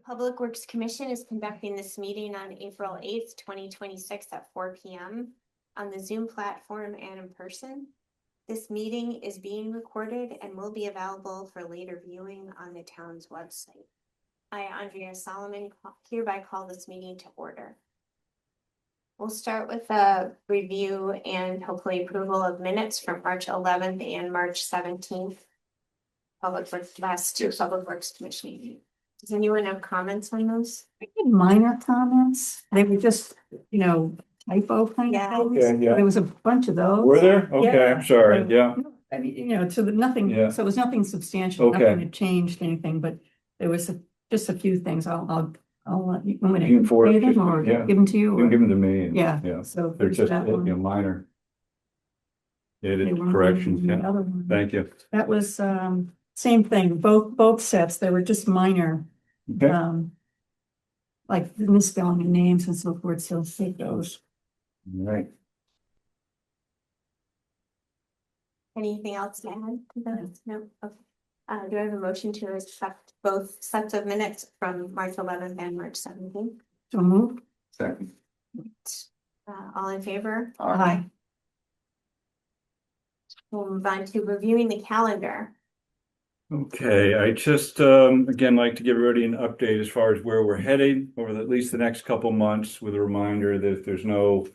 Public Works Commission is conducting this meeting on April 8th, 2026 at 4 p.m. on the Zoom platform and in person. This meeting is being recorded and will be available for later viewing on the town's website. I, Andrea Solomon, hereby call this meeting to order. We'll start with a review and hopefully approval of minutes from March 11th and March 17th. Last two Public Works Commission meetings. Does anyone have comments on those? I had minor comments. They were just, typo kind Yeah. of things. Okay, yeah. There was a bunch of those. Were there? Okay, Yeah. I'm sorry, yeah. I mean, so nothing, Yeah. so it was nothing substantial, Okay. nothing that changed anything, but there was just a few things. I'll let you, want me You can to forward say it, them or yeah. give them to you? You can or- give them to me. and- Yeah, Yeah, so. they're there's just, that one. minor. They Edit weren't corrections, the yeah, other one. thank you. That was, same thing, both sets, they were just minor. Okay, Like the misspelling of names and so forth, so take those. all right. Anything else to add to those? No. Okay. Do I have a motion to accept both sets of minutes from March 11th and March 17th? So move. Second. All in favor? Aye. We'll move on to reviewing the calendar. Okay, I just, again, like to give everybody an update as far as where we're heading over at least the next couple months, with a reminder that if there's no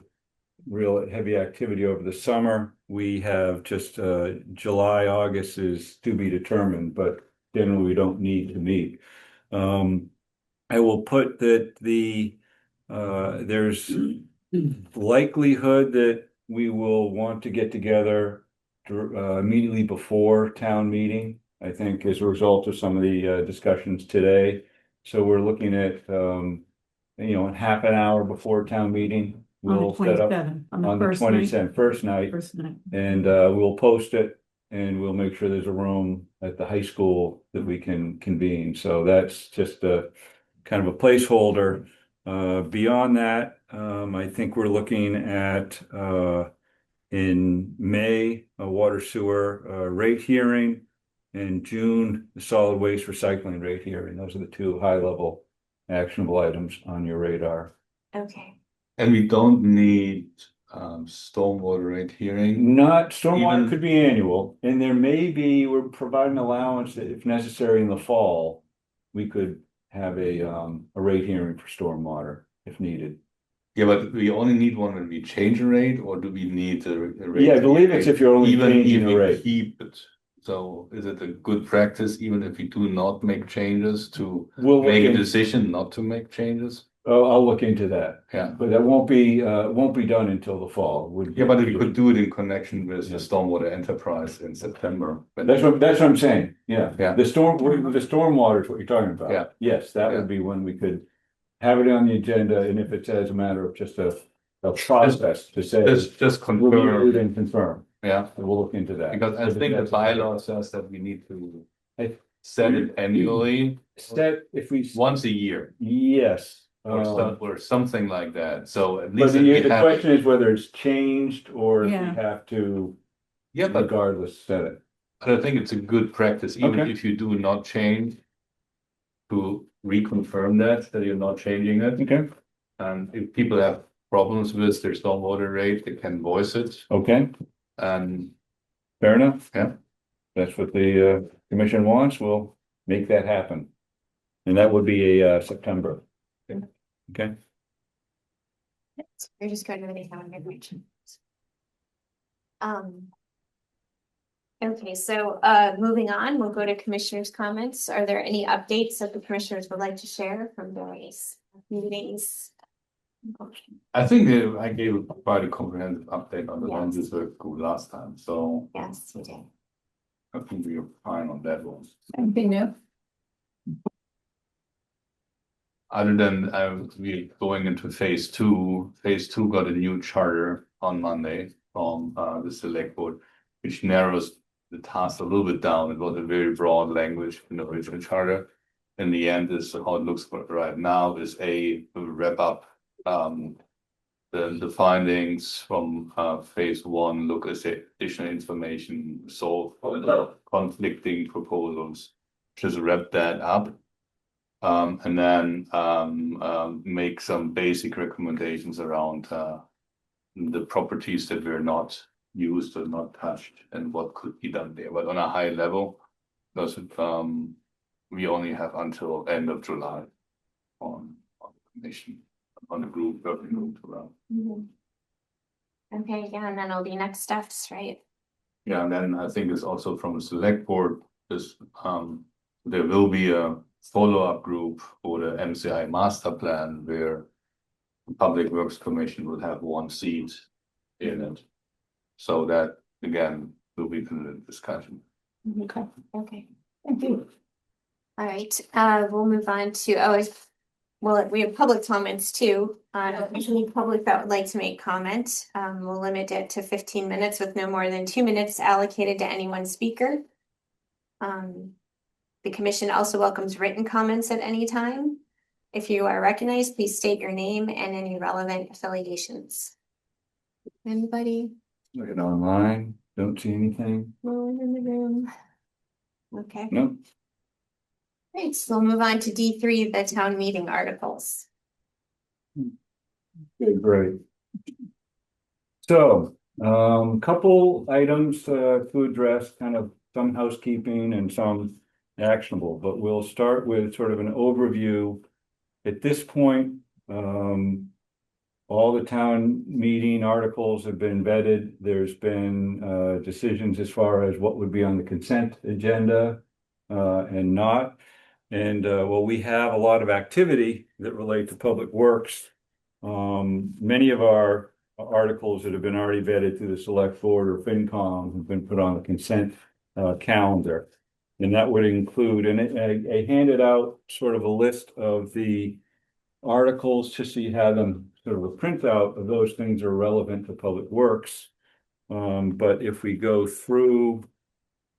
real heavy activity over the summer, we have just, July, August is to be determined, but generally we don't need to meet. I will put that there's likelihood that we will want to get together immediately before town meeting, I think, as a result of some of the discussions today. So we're looking at, half an hour before town meeting. On the We'll set up 27th, on on the the first night. 27th, first night, First night. and we'll post it and we'll make sure there's a room at the high school that we can convene. So that's just a kind of a placeholder. Beyond that, I think we're looking at in May, a water sewer rate hearing, in June, the solid waste recycling rate hearing. Those are the two high-level actionable items on your radar. Okay. And we don't need stormwater rate hearing. Not stormwater, Even- could be annual, and there may be, we're providing allowance that if necessary in the fall, we could have a rate hearing for stormwater if needed. Yeah, but we only need one when we change a rate, or do we need a rate? Yeah, I believe it's if you're only Even changing if the we rate. keep it. So is it a good practice, even if we do not make changes, to We'll make a look in- decision not to make changes? I'll look into that, Yeah. but that won't be done until the fall. Yeah, but we could do it in connection with Yeah. the stormwater enterprise in September. That's what I'm saying, yeah. Yeah. The stormwater is what you're talking about. Yeah. Yes, that Yeah. would be when we could have it on the agenda, and if it's as a matter of just a process to say. Just Review it confirm, and confirm, yeah, and we'll look into that. because I think the bylaw says that we need to set it annually, Set, if we, once a year. yes. Or something like that, so at But least. the we have- question is whether it's changed or if we Yeah. have to Yeah, but regardless set it. I think it's a good practice, even Okay. if you do not change. To reconfirm that you're not changing it, Okay, and if people have problems with their stormwater rate, they can voice it, okay, and fair enough. Yeah. That's what the commission wants, we'll make that happen. And that would be a September. Okay, You're just going to the calendar. Okay, so moving on, we'll go to commissioners' comments. Are there any updates that the commissioners would like to share from various meetings? I think that I gave quite a comprehensive update on the Yes. ones that were good last time, so Yes, we did. I think we are fine on that one. Anything new? Other than we going into phase two got a new charter on Monday from the select board, which narrows the task a little bit down. It was a very broad language in the original charter. In the end, is how it looks right now is to wrap up the findings from phase one, look at the additional information, solve conflicting proposals, just wrap that up. And then make some basic recommendations around the properties that were not used or not touched and what could be done there, but on a high level, because we only have until end of July on the commission, on the group, working group around. Okay, yeah, and then it'll be next steps, right? Yeah, and then I think it's also from the select board, is there will be a follow-up group for the MCI master plan where the Public Works Commission will have one seat in it. So that again will be in the discussion. Okay, Okay. thank you. All right, we'll move on to, well, we have public comments too. Any public that would like to make comment, we'll limit it to 15 minutes with no more than 2 minutes allocated to any one speaker. The commission also welcomes written comments at any time. If you are recognized, please state your name and any relevant affiliations. Anybody? Looking online, don't see anything. No one in the room? Okay. No, Great, so we'll move on to D3, the town meeting articles. good, great. So, couple items to address, kind of some housekeeping and some actionable, but we'll start with sort of an overview. At this point, all the town meeting articles have been vetted. There's been decisions as far as what would be on the consent agenda and not. And well, we have a lot of activity that relate to public works. Many of our articles that have been already vetted through the select board or FinCom have been put on the consent calendar. And that would include, and I handed out sort of a list of the articles just so you have them sort of a printout of those things that are relevant to public works. But if we go through,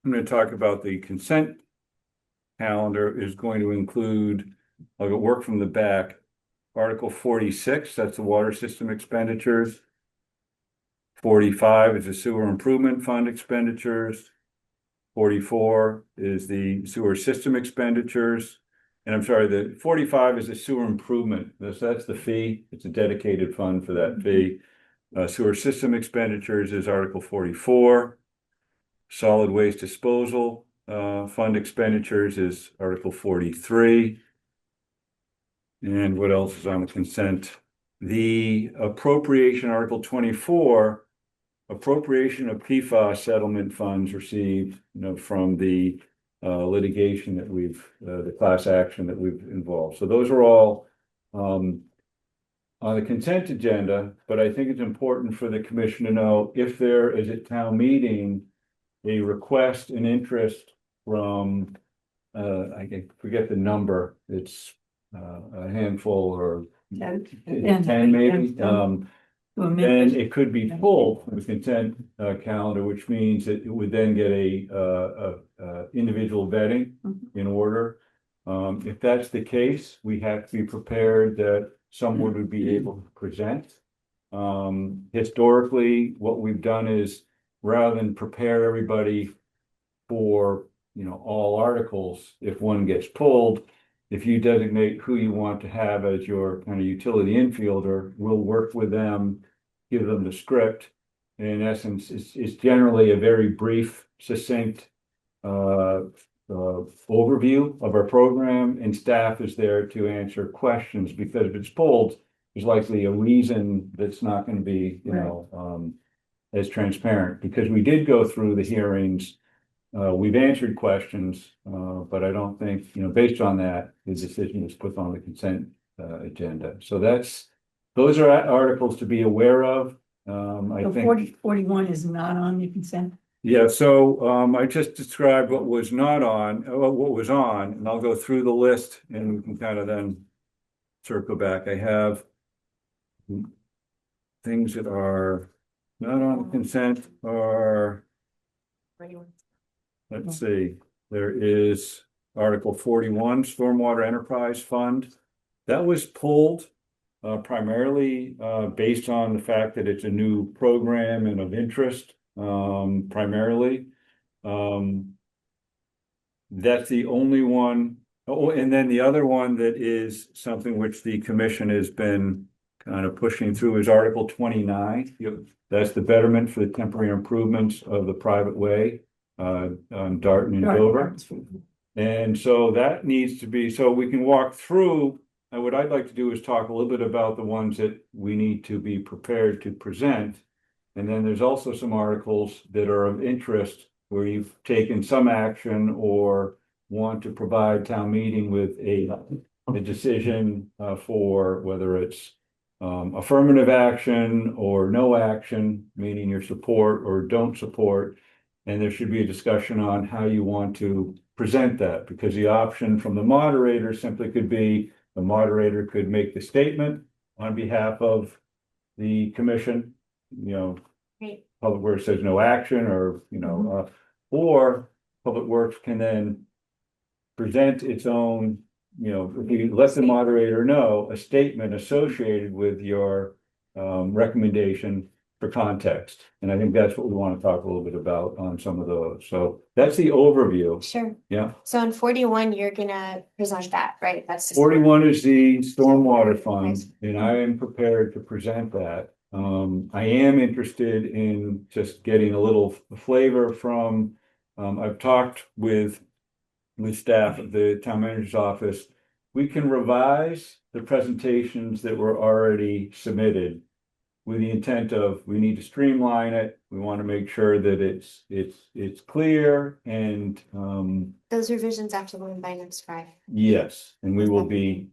I'm going to talk about the consent calendar is going to include, I'll go work from the back, Article 46, that's the water system expenditures. 45 is the sewer improvement fund expenditures. 44 is the sewer system expenditures. And I'm sorry, the 45 is the sewer improvement. That's the fee. It's a dedicated fund for that fee. Sewer system expenditures is Article 44. Solid waste disposal fund expenditures is Article 43. And what else is on the consent? The appropriation, Article 24, appropriation of PFAS settlement funds received, from the litigation that the class action that we've involved. So those are all on the consent agenda, but I think it's important for the commission to know if there is at town meeting a request and interest from, I forget the number, it's a handful or 10 maybe. Then it could be pulled from the consent calendar, which means that it would then get a individual vetting in order. If that's the case, we have to be prepared that someone would be able to present. Historically, what we've done is rather than prepare everybody for, all articles, if one gets pulled, if you designate who you want to have as your kind of utility infielder, we'll work with them, give them the script. And in essence, it's generally a very brief, succinct overview of our program, and staff is there to answer questions, because if it's pulled, there's likely a reason that's not going to be, as transparent. Because we did go through the hearings, we've answered questions, but I don't think, based on that, the decision is put on the consent agenda. So those are articles to be aware of. I think 41 is not on the consent. Yeah, so I just described what was not on, what was on, and I'll go through the list and we can kind of then circle back. I have things that are not on consent are, let's see, there is Article 41, Stormwater Enterprise Fund. That was pulled primarily based on the fact that it's a new program and of interest. Primarily, that's the only one. Oh, and then the other one that is something which the commission has been kind of pushing through is Article 29. Yep. That's the betterment for the temporary improvements of the private way, on Darton and Right, Dover. Market Street. And so that needs to be, so we can walk through, and what I'd like to do is talk a little bit about the ones that we need to be prepared to present. And then there's also some articles that are of interest where you've taken some action or want to provide town meeting with a decision for whether it's affirmative action or no action, meaning your support or don't support. And there should be a discussion on how you want to present that, because the option from the moderator simply could be, the moderator could make the statement on behalf of the commission, you know, Great. Public Works says no action, or, or Public Works can then present its own, if you let the moderator know, a statement associated with your recommendation for context. And I think that's what we want to talk a little bit about on some of those. So that's the overview. Sure. Yeah. So in 41, you're gonna present that, right? That's just 41 is the stormwater fund, Nice. and I am prepared to present that. I am interested in just getting a little flavor from, I've talked with staff at the town manager's office. We can revise the presentations that were already submitted with the intent of, we need to streamline it. We want to make sure that it's clear and, Those revisions have to go in by next Friday. yes, and we will be,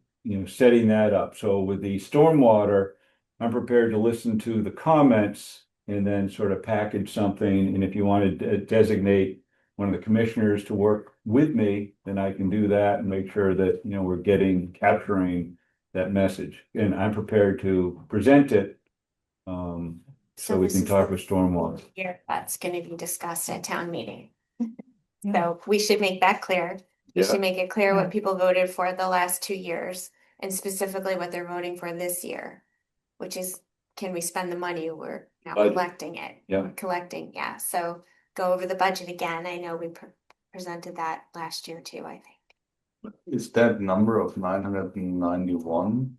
setting that up. So with the stormwater, I'm prepared to listen to the comments and then sort of package something. And if you want to designate one of the commissioners to work with me, then I can do that and make sure that, we're capturing that message. And I'm prepared to present it. So we this can is talk the with stormwater. year that's gonna be discussed at town meeting. Yeah. So we should make that clear. We Yeah. should make it clear Yeah. what people voted for the last 2 years and specifically what they're voting for this year. Which is, can we spend the money? We're now Budget. collecting it. Yeah. We're collecting, yeah. So go over the budget again. I know we presented that last year too, I think. Is that number of 991?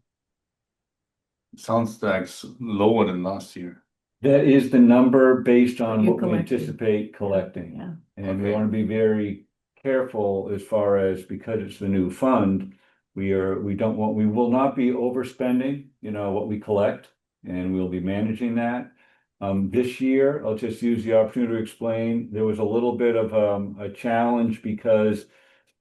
Sounds like lower than last year. That is the number based on You what we collected. anticipate collecting. Yeah, And we Okay. want to be very careful as far as, because it's the new fund, we will not be overspending, what we collect, and we'll be managing that. This year, I'll just use the opportunity to explain, there was a little bit of a challenge because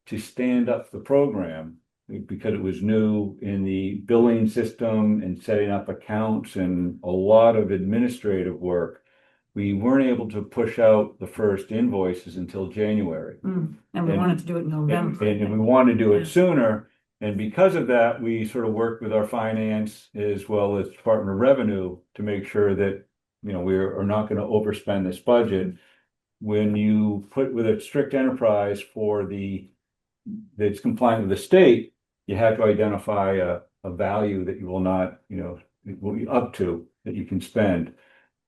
to stand up the program, because it was new in the billing system and setting up accounts and a lot of administrative work, we weren't able to push out the first invoices until January. and we And- wanted to do it in November. And we want to do Yeah. it sooner. And because of that, we sort of worked with our finance as well as Department of Revenue to make sure that, we are not going to overspend this budget. When you put with a strict enterprise that's compliant with the state, you have to identify a value that you will not, it will be up to, that you can spend.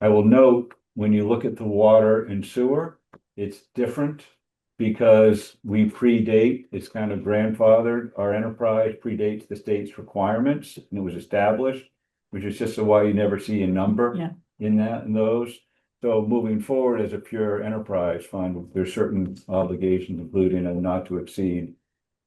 I will note, when you look at the water and sewer, it's different because we predate, it's kind of grandfathered, our enterprise predates the state's requirements, and it was established, which is just why you never see a number Yeah. in those. So moving forward as a pure enterprise fund, there's certain obligations, including a not to exceed,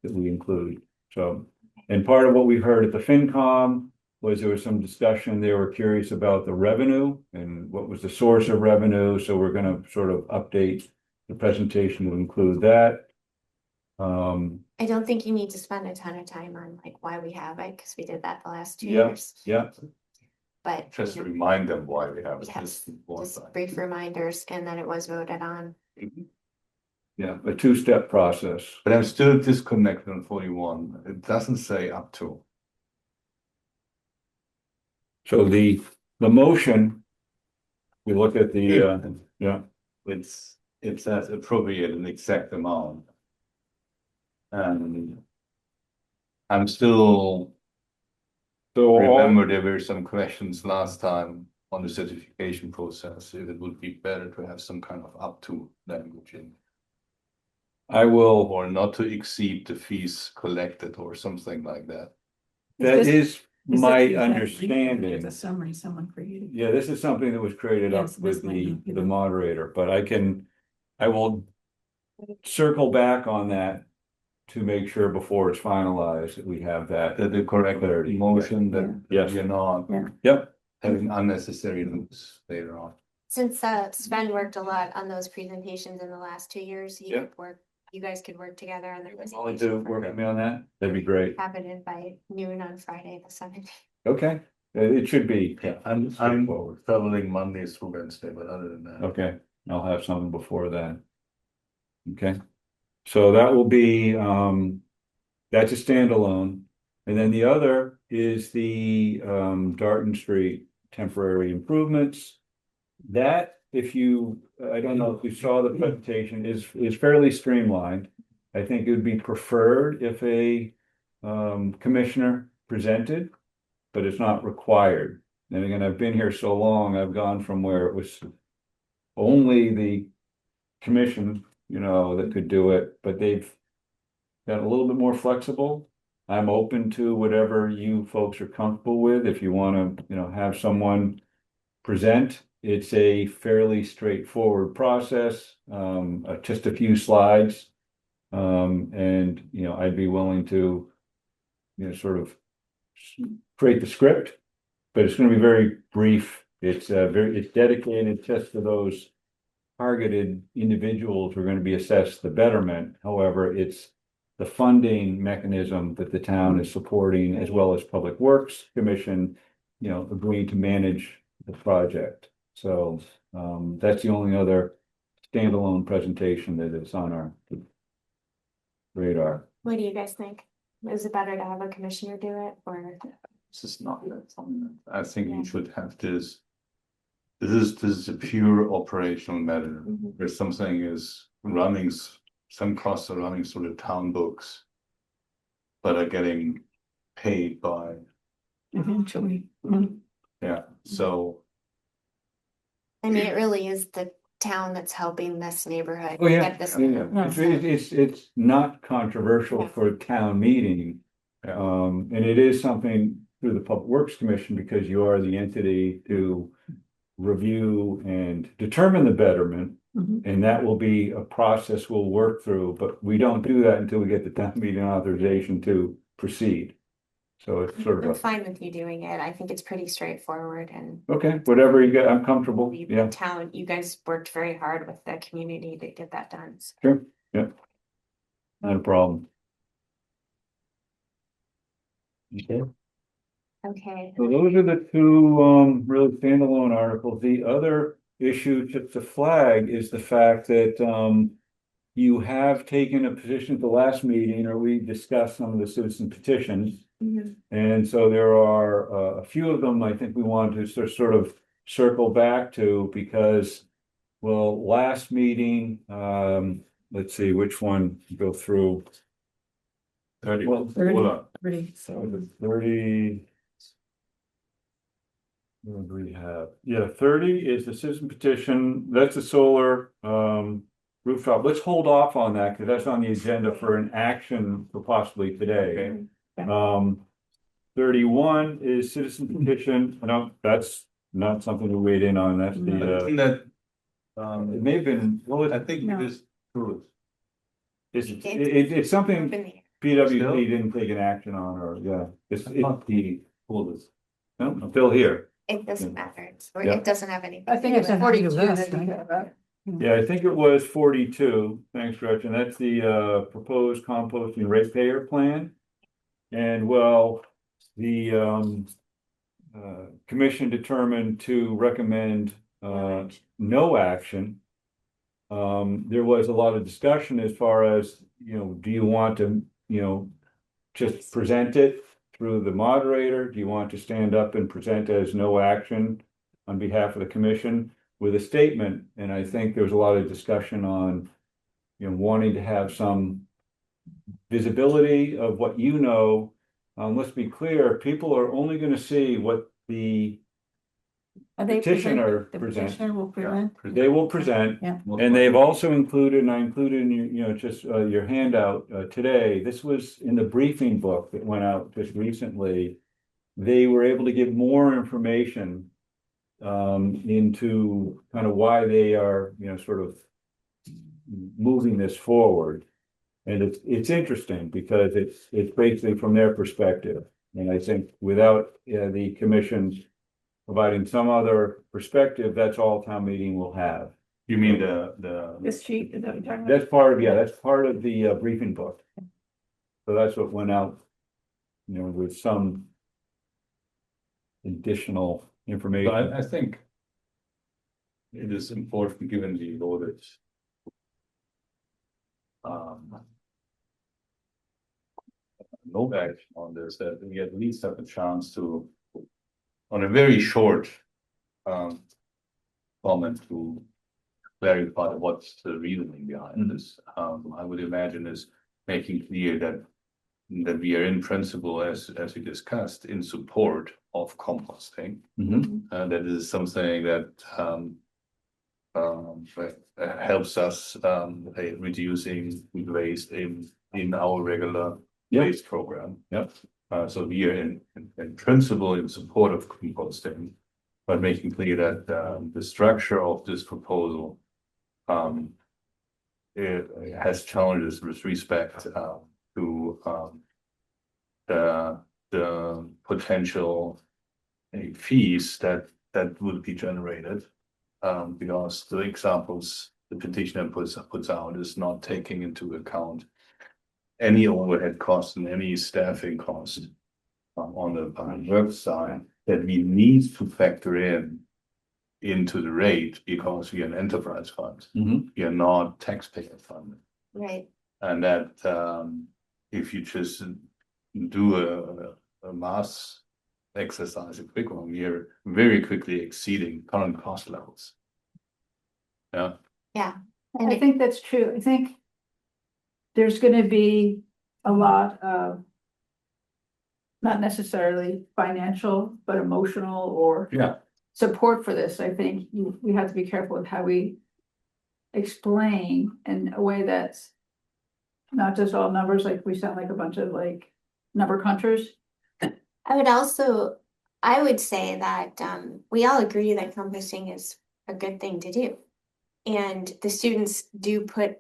that we include. So, and part of what we heard at the FinCom was there was some discussion, they were curious about the revenue and what was the source of revenue, so we're gonna sort of update the presentation to include that. I don't think you need to spend a ton of time on like why we have it, because we did that the last 2 Yeah. years. Yeah, But Just to remind them why we have it. Yes, Just one just time. brief reminders and then it was voted on. yeah, a two-step process. But I'm still disconnected on 41. It doesn't say up to. So the motion, we look at the, yeah, It says appropriate an exact amount. And I'm still, so remember there were some questions last time on the certification process, if it would be better to have some kind of up to language in. I will, or not to exceed the fees collected or something like that. that this- is this my the exact link? understanding. There's a summary someone created. Yeah, this is something that was created up Yes, this with might the, not be the the- moderator, but I will circle back on that to make sure before it's finalized that we have that. That the correct Clarity, motion that Yes. you're not Yeah. Yep, having unnecessary loops later on. Since Sven worked a lot on those presentations in the last 2 years, he Yep. could work, you guys could work together on the willing to presentation. work with me on that, that'd be great. Have it in by noon on Friday, the 17th. Okay, it should be. Yeah, I'm Straightforward. traveling Monday through Wednesday, but other than that. Okay, I'll have something before that. Okay, so that will be, that's a standalone. And then the other is the, Darton Street temporary improvements. That, if you, I don't know if you saw the presentation, is fairly streamlined. I think it would be preferred if a, commissioner presented, but it's not required. And again, I've been here so long, I've gone from where it was only the commission, that could do it, but they've got a little bit more flexible. I'm open to whatever you folks are comfortable with. If you want to, have someone present, it's a fairly straightforward process, just a few slides. And, I'd be willing to, sort of create the script, but it's going to be very brief. It's dedicated just to those targeted individuals who are going to be assessed the betterment. However, it's the funding mechanism that the town is supporting, as well as Public Works Commission, agreeing to manage the project. So, that's the only other standalone presentation that is on our radar. What do you guys think? Is it better to have a commissioner do it or? This is not that something that I think Yeah. you should have this. This is a pure operational matter Mhm. where something is running, some costs are running through the town books. But are getting paid by, Eventually. yeah, so. I mean, it really is the town that's helping this neighborhood. Oh, yeah, get this. yeah. It's not controversial Yeah. for a town meeting. And it is something through the Public Works Commission, because you are the entity to review and determine the betterment. Mhm. And that will be a process we'll work through, but we don't do that until we get the town meeting authorization to proceed. So it's sort I'm of fine with you doing it. I think it's pretty straightforward and okay, whatever you get, I'm comfortable, we, yeah. town, you guys worked very hard with the community to get that done. So. Sure, yeah. Not a problem. Okay. Okay, So those are the two really standalone articles. The other issue just to flag is the fact that you have taken a position at the last meeting, or we discussed some of the citizen petitions. Mhm. And so there are a few of them I think we want to sort of circle back to, because, well, last meeting, let's see which one to go through. 30. Well, 30. Hold on. Pretty. So the 30. What do we have? Yeah, 30 is the citizen petition. That's a solar rooftop. Let's hold off on that because that's on the agenda for an action for possibly today. Okay. 31 is citizen petition. No, that's not something to wait in on. That's But the isn't that, it may have been, well, I think No. it is true. it's something Up in the air. PWC Still? didn't take an action on, or yeah. It's Not the oldest. no, I'm still here. It doesn't matter. Yeah. It doesn't have anything. I think to it's do with a 42. 42, that'd be right? good. Yeah, I think it was 42. Thanks, Gretchen. That's the proposed composting ratepayer plan. And well, the commission determined to recommend no action. There was a lot of discussion as far as, do you want to, just present it through the moderator? Do you want to stand up and present as no action on behalf of the commission with a statement? And I think there was a lot of discussion on, wanting to have some visibility of what you know. Let's be clear, people are only going to see what the Are they petitioner present? The present. petitioner will present? They will present. Yeah. And they've also included, and I included in your, just your handout today, this was in the briefing book that went out just recently. They were able to give more information into kind of why they are, sort of moving this forward. And it's interesting because it's basically from their perspective. And I think without the commission providing some other perspective, that's all town meeting will have. You mean the This sheet, is that what you're talking about? That's part of the briefing book. So that's what went out, with some additional information. But I think it is important, given the loaded no action on this, that we at least have a chance to, on a very short comment, to clarify what's the reasoning behind this. I would imagine is making clear that we are in principle, as we discussed, in support of composting. Mhm. That is something that helps us reducing food waste in our regular Yeah. waste program. Yeah. So we are in principle in support of composting, but making clear that the structure of this proposal it has challenges with respect to the potential fees that would be generated. Because the examples the petitioner puts out is not taking into account any overhead costs and any staffing cost on the work side that we need to factor into the rate, because we are an enterprise fund. Mhm. We are not taxpayer funded. Right, And that if you just do a mass exercise, a quick one, we are very quickly exceeding current cost levels. Yeah. And I think that's true. I think there's gonna be a lot of not necessarily financial, but emotional or Yeah. support for this. I think we have to be careful with how we explain in a way that's not just all numbers, like we sound like a bunch of like number crunchers. I would say that we all agree that composting is a good thing to do. And the students do put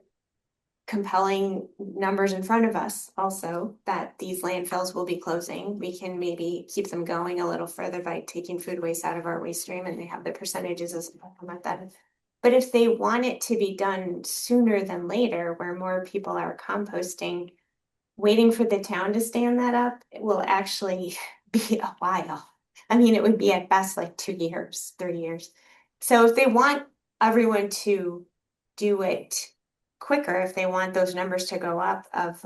compelling numbers in front of us also, that these landfills will be closing. We can maybe keep them going a little further by taking food waste out of our waste stream, and they have the percentages as a method. But if they want it to be done sooner than later, where more people are composting, waiting for the town to stand that up, it will actually be a while. I mean, it would be at best like 2 years, 3 years. So if they want everyone to do it quicker, if they want those numbers to go up of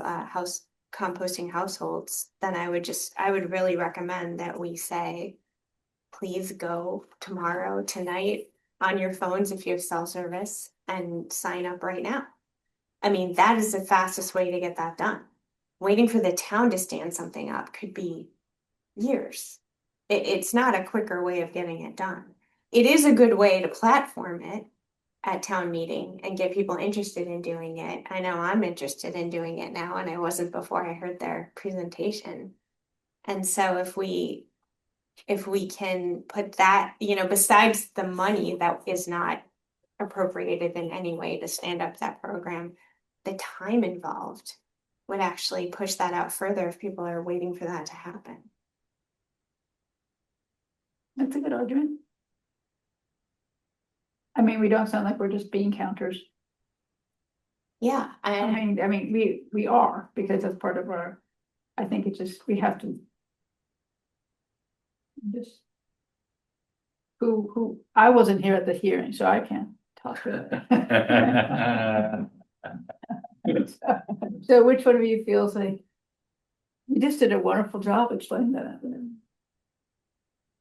composting households, then I would really recommend that we say, please go tomorrow, tonight, on your phones if you have cell service, and sign up right now. I mean, that is the fastest way to get that done. Waiting for the town to stand something up could be years. It's not a quicker way of getting it done. It is a good way to platform it at town meeting and get people interested in doing it. I know I'm interested in doing it now, and I wasn't before I heard their presentation. And so if we can put that, besides the money that is not appropriated in any way to stand up that program, the time involved would actually push that out further if people are waiting for that to happen. That's a good argument. I mean, we don't sound like we're just bean counters. Yeah, I mean, we are, because that's part of our, I think it's just, we have to. Just. I wasn't here at the hearing, so I can't talk to it. So which one of you feels like? You just did a wonderful job explaining that.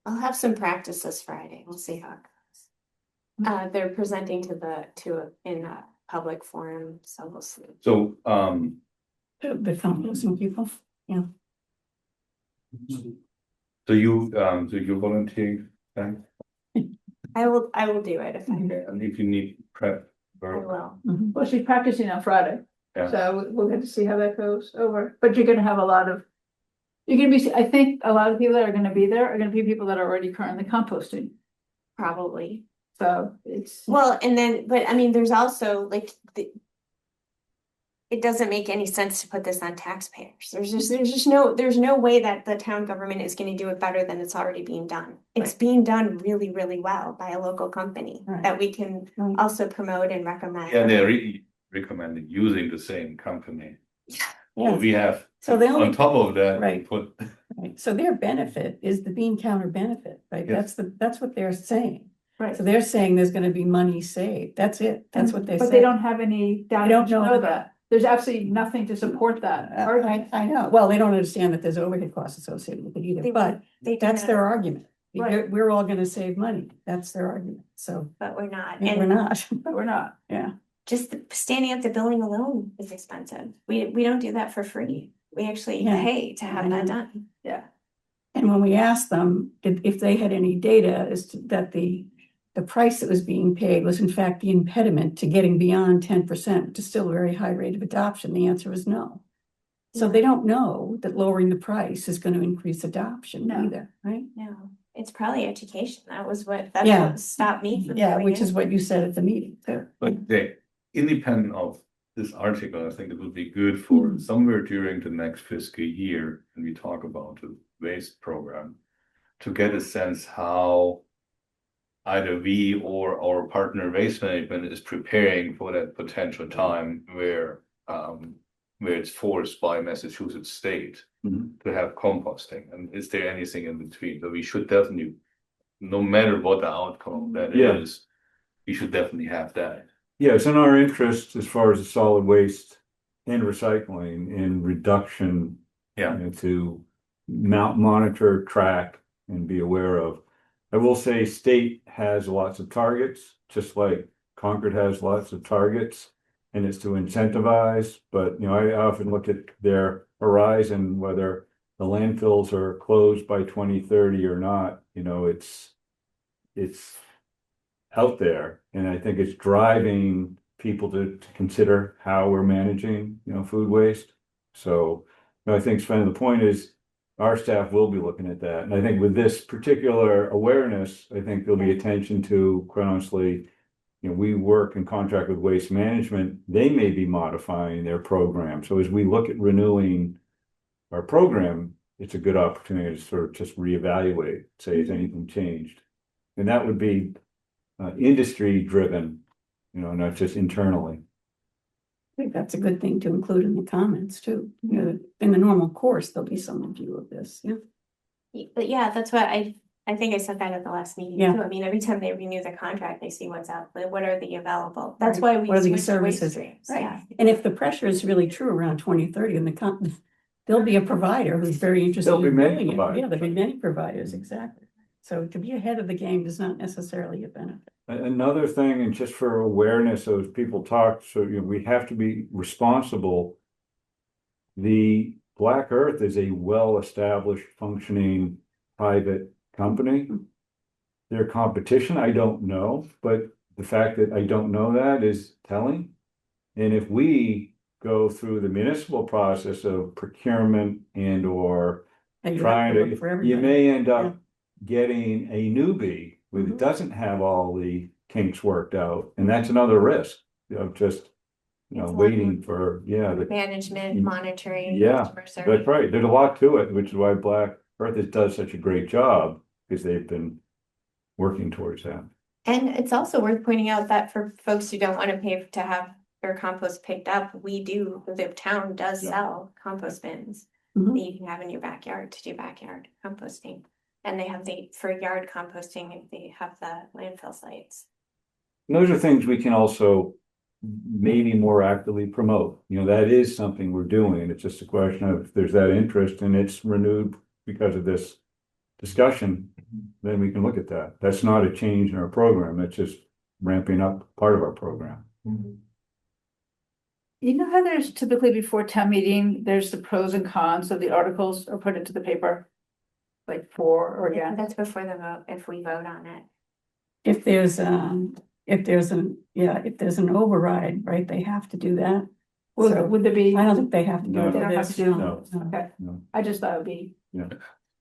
I'll have some practice this Friday. We'll see how it goes. They're presenting in a public forum, so we'll see. So The composting people, yeah. so you volunteer, okay? I will do it if I And if you need prep, I will. Well, she's practicing on Friday, Yeah. so we'll get to see how that goes over, but you're gonna have a lot of. You're gonna be, I think a lot of people that are gonna be there are gonna be people that are already currently composting, Probably. so it's. Well, and then, but I mean, there's also like it doesn't make any sense to put this on taxpayers. There's no way that the town government is gonna do it better than it's already being done. It's being done really, really well by a local company Right. that we can Right. also promote and recommend. yeah, they're recommending using the same company. So Yeah, we have, so they on only, top of that, Right. put, right, so their benefit is the bean counter benefit, right? Yes. That's what they're saying. Right. So they're saying there's gonna be money saved. That's it. That's what they But say. they don't have any data don't to know show that. that, there's absolutely nothing to support that. I know. Well, they don't understand that there's overhead costs associated with it either, They- but They do that's have- their argument. Right. We're all gonna save money. That's their argument. So But we're not. and we're And not. But we're not. Yeah. just standing at the building alone is expensive. We don't do that for free. We actually Yeah. pay to have that done. Yeah. And when we asked them if they had any data as to that the price that was being paid was in fact the impediment to getting beyond 10%, which is still a very high rate of adoption, the answer was no. So they don't know that lowering the price is going to increase adoption No. either, right? No, it's probably education. That's Yeah. what stopped me from Yeah, doing which it. is what you said at the meeting too. but they, independent of this article, I think it would be good for Mhm. somewhere during the next fiscal year, when we talk about the waste program, to get a sense how either we or our partner Waste Management is preparing for that potential time where it's forced by Massachusetts State Mhm. to have composting, and is there anything in between? So we should definitely, no matter what the outcome of that Yeah. is, we should definitely have that. Yeah, it's in our interest as far as the solid waste and recycling and reduction. Yeah. You know, to monitor, track, and be aware of. I will say state has lots of targets, just like Concord has lots of targets. And it's to incentivize, but you know, I often look at their horizon, whether the landfills are closed by 2030 or not, you know, it's out there, and I think it's driving people to consider how we're managing, you know, food waste. So, you know, I think Sven, the point is, our staff will be looking at that, and I think with this particular awareness, I think there'll be attention to, quite honestly, you know, we work in contract with Waste Management, they may be modifying their program, so as we look at renewing our program, it's a good opportunity to sort of just reevaluate, say, has anything changed? And that would be industry driven, you know, not just internally. I think that's a good thing to include in the comments too. You know, in the normal course, there'll be some review of this, yeah. But yeah, that's what I think I said that at the last meeting Yeah. too. I mean, every time they renew the contract, they see what's out, like, what are the available? That's why we What are these switched to waste services? streams, Right. yeah. And if the pressure is really true around 2030 and there'll be a provider who's very interested There'll be in many doing it. providers. Yeah, there'll be many providers, exactly. So to be ahead of the game is not necessarily a benefit. Another thing, and just for awareness, so as people talk, so you know, we have to be responsible. The Black Earth is a well-established, functioning private company. Their competition, I don't know, but the fact that I don't know that is telling. And if we go through the municipal process of procurement and or And you have trying to to, look for you everybody. may end Yeah. up getting a newbie who Mhm. doesn't have all the kinks worked out, and that's another risk of just, you know, It's a lot waiting more for, yeah, Management, monitoring. Yeah, customer that's service. right. There's a lot to it, which is why Black Earth does such a great job, because they've been working towards that. And it's also worth pointing out that for folks who don't want to pay to have their compost picked up, the town does Yeah. sell compost bins Mhm. that you can have in your backyard to do backyard composting. And they have for yard composting, they have the landfill sites. And those are things we can also maybe more actively promote. You know, that is something we're doing. It's just a question of if there's that interest and it's renewed because of this discussion, then we can look at that. That's not a change in our program. That's just ramping up part of our program. You know how there's typically before town meeting, there's the pros and cons of the articles are put into the paper? Like for or against, That's before the vote, if we vote on it. if there's an override, right, they have to do that. So, Would there be? I don't think they have to No, go they to don't have this. to do it. No. Okay, No. I just thought it would be,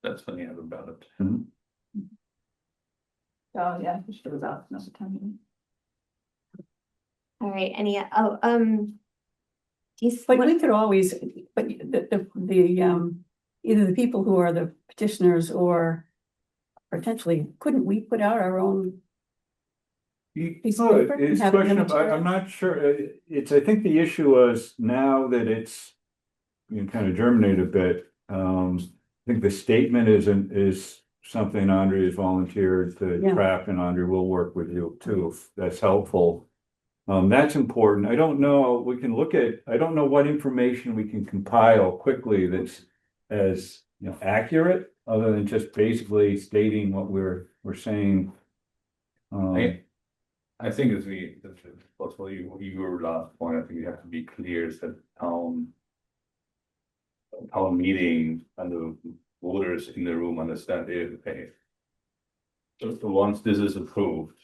That's funny about it. Mhm. oh, yeah, it should have about another time. All right, But we could always, but either the people who are the petitioners or potentially, couldn't we put out our own? Piece of paper and It's have it in the questionable, material? I'm not sure, I think the issue was now that it's. You know, kind of germinate a bit, I think the statement is something Andre has volunteered to Yeah. craft, and Andre will work with you too, if that's helpful. That's important, I don't know, we can look at, I don't know what information we can compile quickly that's as, you know, accurate, other than just basically stating what we're saying. I think as possible, your last point, I think you have to be clear is that town meeting and the voters in the room understand if once this is approved.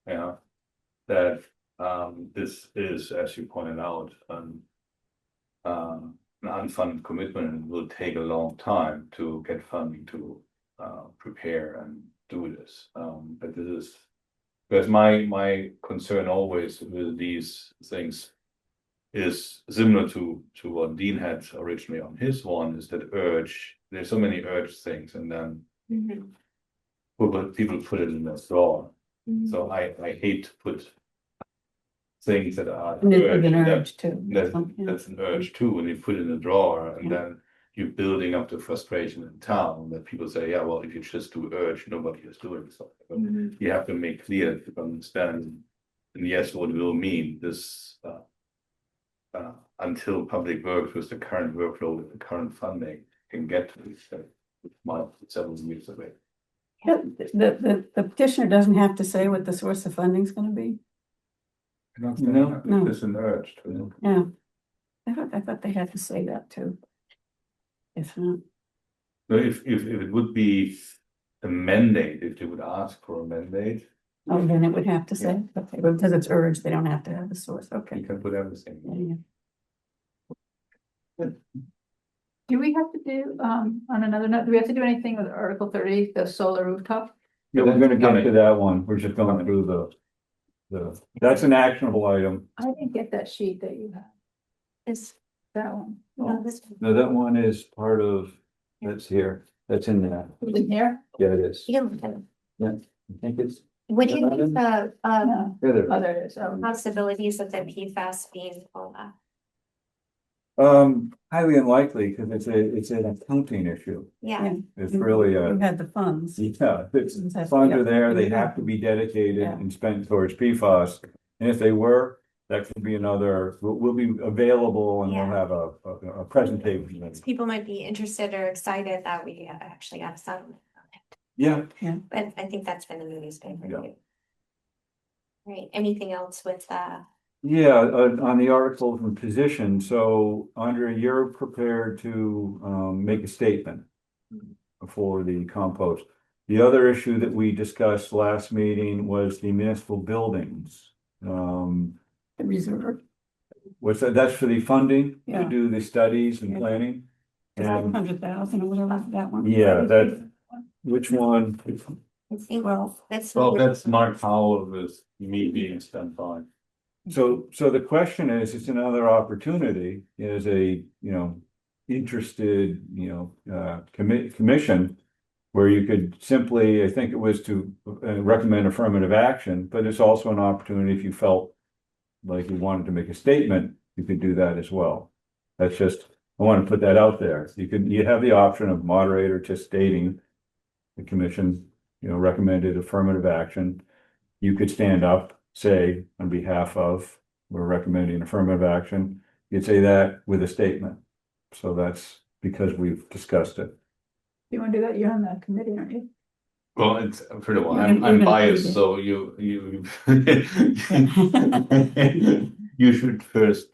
Yeah, that this is, as you pointed out, an unfunded commitment and will take a long time to get funding to prepare and do this. But this is because my concern always with these things is similar to what Dean had originally on his one, is that urge, there's so many urge things, and then people put it in their drawer. So I hate to put things that are And it's urge, an and urge too. that's an urge too, when you put it in a drawer, and then you're building up the frustration in town that people say, yeah, well, if you just do urge, nobody is doing something. But you have to make clear that you understand, and yes, what it will mean this until public works with the current workload and the current funding can get to this, might be several years away. Yeah, the petitioner doesn't have to say what the source of funding is gonna be. No. It's an urge to. Yeah. I thought they had to say that too. If not, No, if it would be a mandate, if they would ask for a mandate, oh, then it would have to say, okay, but because it's urged, they don't have to have the source, you okay. can put everything. Yeah, yeah. Do we have to do, on another note, do we have to do anything with Article 30, the solar rooftop? Yeah, we're gonna get to that one, we're just going through that's an actionable item. I didn't get that sheet that you have, This, that one. no, this, No, that one is part of, that's here, that's in there, Is it here? yeah, it is, you can look at it. I think it's, What do you think the No. yeah, there. Oh, there it is. Oh, possibilities of the PFAS being pulled up? Highly unlikely, because it's an accounting issue, Yeah, it's really You had the funds. yeah, it's, That's- funds yeah. are there, they have to be dedicated Yeah. and spent towards PFAS. And if they were, that could be another, we'll be available and we'll Yeah. have a presentation. people might be interested or excited that we actually got a settlement on it, Yeah, but I think that's been in the newspaper Yeah. too. Right, anything else with yeah, on the articles and position, so Andre, you're prepared to make a statement for the compost. The other issue that we discussed last meeting was the municipal buildings. The reserve, What's that, that's for the funding to Yeah. do the studies and Yeah. planning? And 100,000 or whatever, that one. yeah, that, which one? I think Well, that's. Well, that's Mark Howell with me being standby. So the question is, it's another opportunity as a, interested, commission. Where you could simply, I think it was to recommend affirmative action, but it's also an opportunity if you felt. Like you wanted to make a statement, you could do that as well. That's just, I want to put that out there. You have the option of moderator just stating. The commission, recommended affirmative action. You could stand up, say on behalf of, we're recommending affirmative action. You'd say that with a statement. So that's because we've discussed it. you want to do that? You're on the committee, aren't you? Well, it's pretty well, You're I'm gonna biased, do it. so you you should first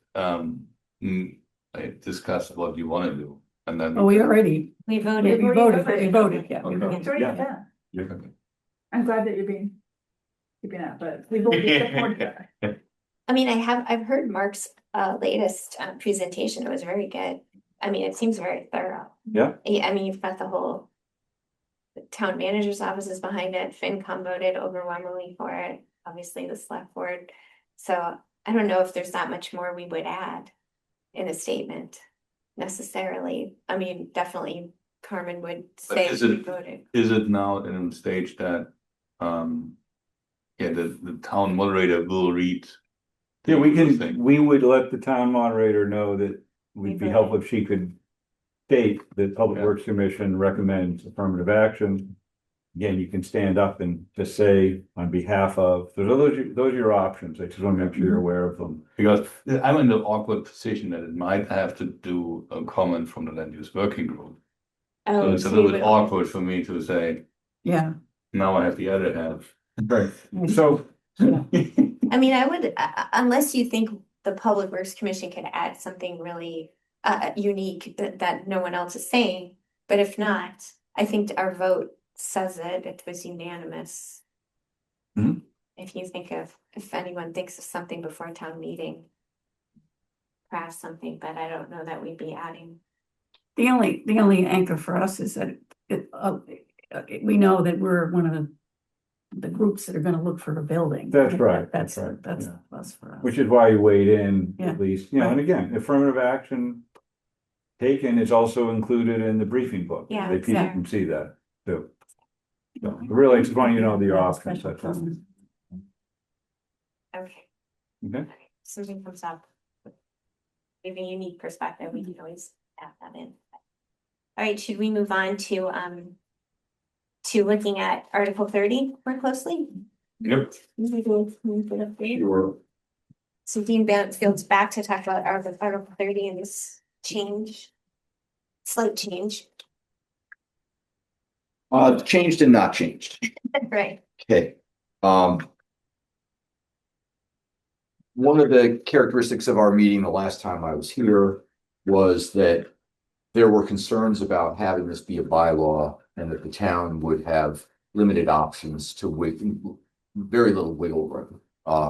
discuss what you want to do, and then. Oh, we already, We we voted. voted, yeah. Okay. It's already Yeah. done. Okay. I'm glad that you're being keeping that, but we will be supporting that. I mean, I've heard Mark's latest presentation. It was very good. I mean, it seems very thorough. Yeah. I mean, you've got the town manager's office is behind it. FinCom voted overwhelmingly for it, obviously the select board. So I don't know if there's that much more we would add in a statement necessarily. I mean, definitely Carmen would say is we it- voted. Is it now in a stage that, yeah, the town moderator will read? Yeah, we the can, thing? we would let the town moderator know that we'd be Okay. helpful if she could state that Public Yeah. Works Commission recommends affirmative action. Again, you can stand up and just say on behalf of, so those are your options. I just want to make sure you're aware of them. Because I'm in the awkward position that it might have to do a comment from the land use working group. So Oh, it's a so little you bit would- awkward for me to say, Yeah. now I have the other half. Right. So, I mean, I would, unless you think the Public Works Commission could add something really unique that no one else is saying. But if not, I think our vote says it was unanimous. Mhm. If you think of, if anyone thinks of something before a town meeting. Perhaps something, but I don't know that we'd be adding. The only anchor for us is that we know that we're one of the groups that are gonna look for a building. That's right, That's that's right, that's yeah. plus for us. which is why you weighed in Yeah. at least, you know, and again, affirmative action taken is also included in the briefing book. Yeah, They it's people there. can see that too. So really, just want you to know your Yeah, options. special That's all. permit. Okay. Okay. Something comes up. Maybe a unique perspective, we can always add that in. All right, should we move on to looking at Article 30 more closely? Yep. Sure. So Dean Bantfield's back to talk about Article 30 and this change. Slight change, Changed and not changed. right? Okay. One of the characteristics of our meeting the last time I was here was that there were concerns about having this be a bylaw and that the town would have limited options to very little wiggle room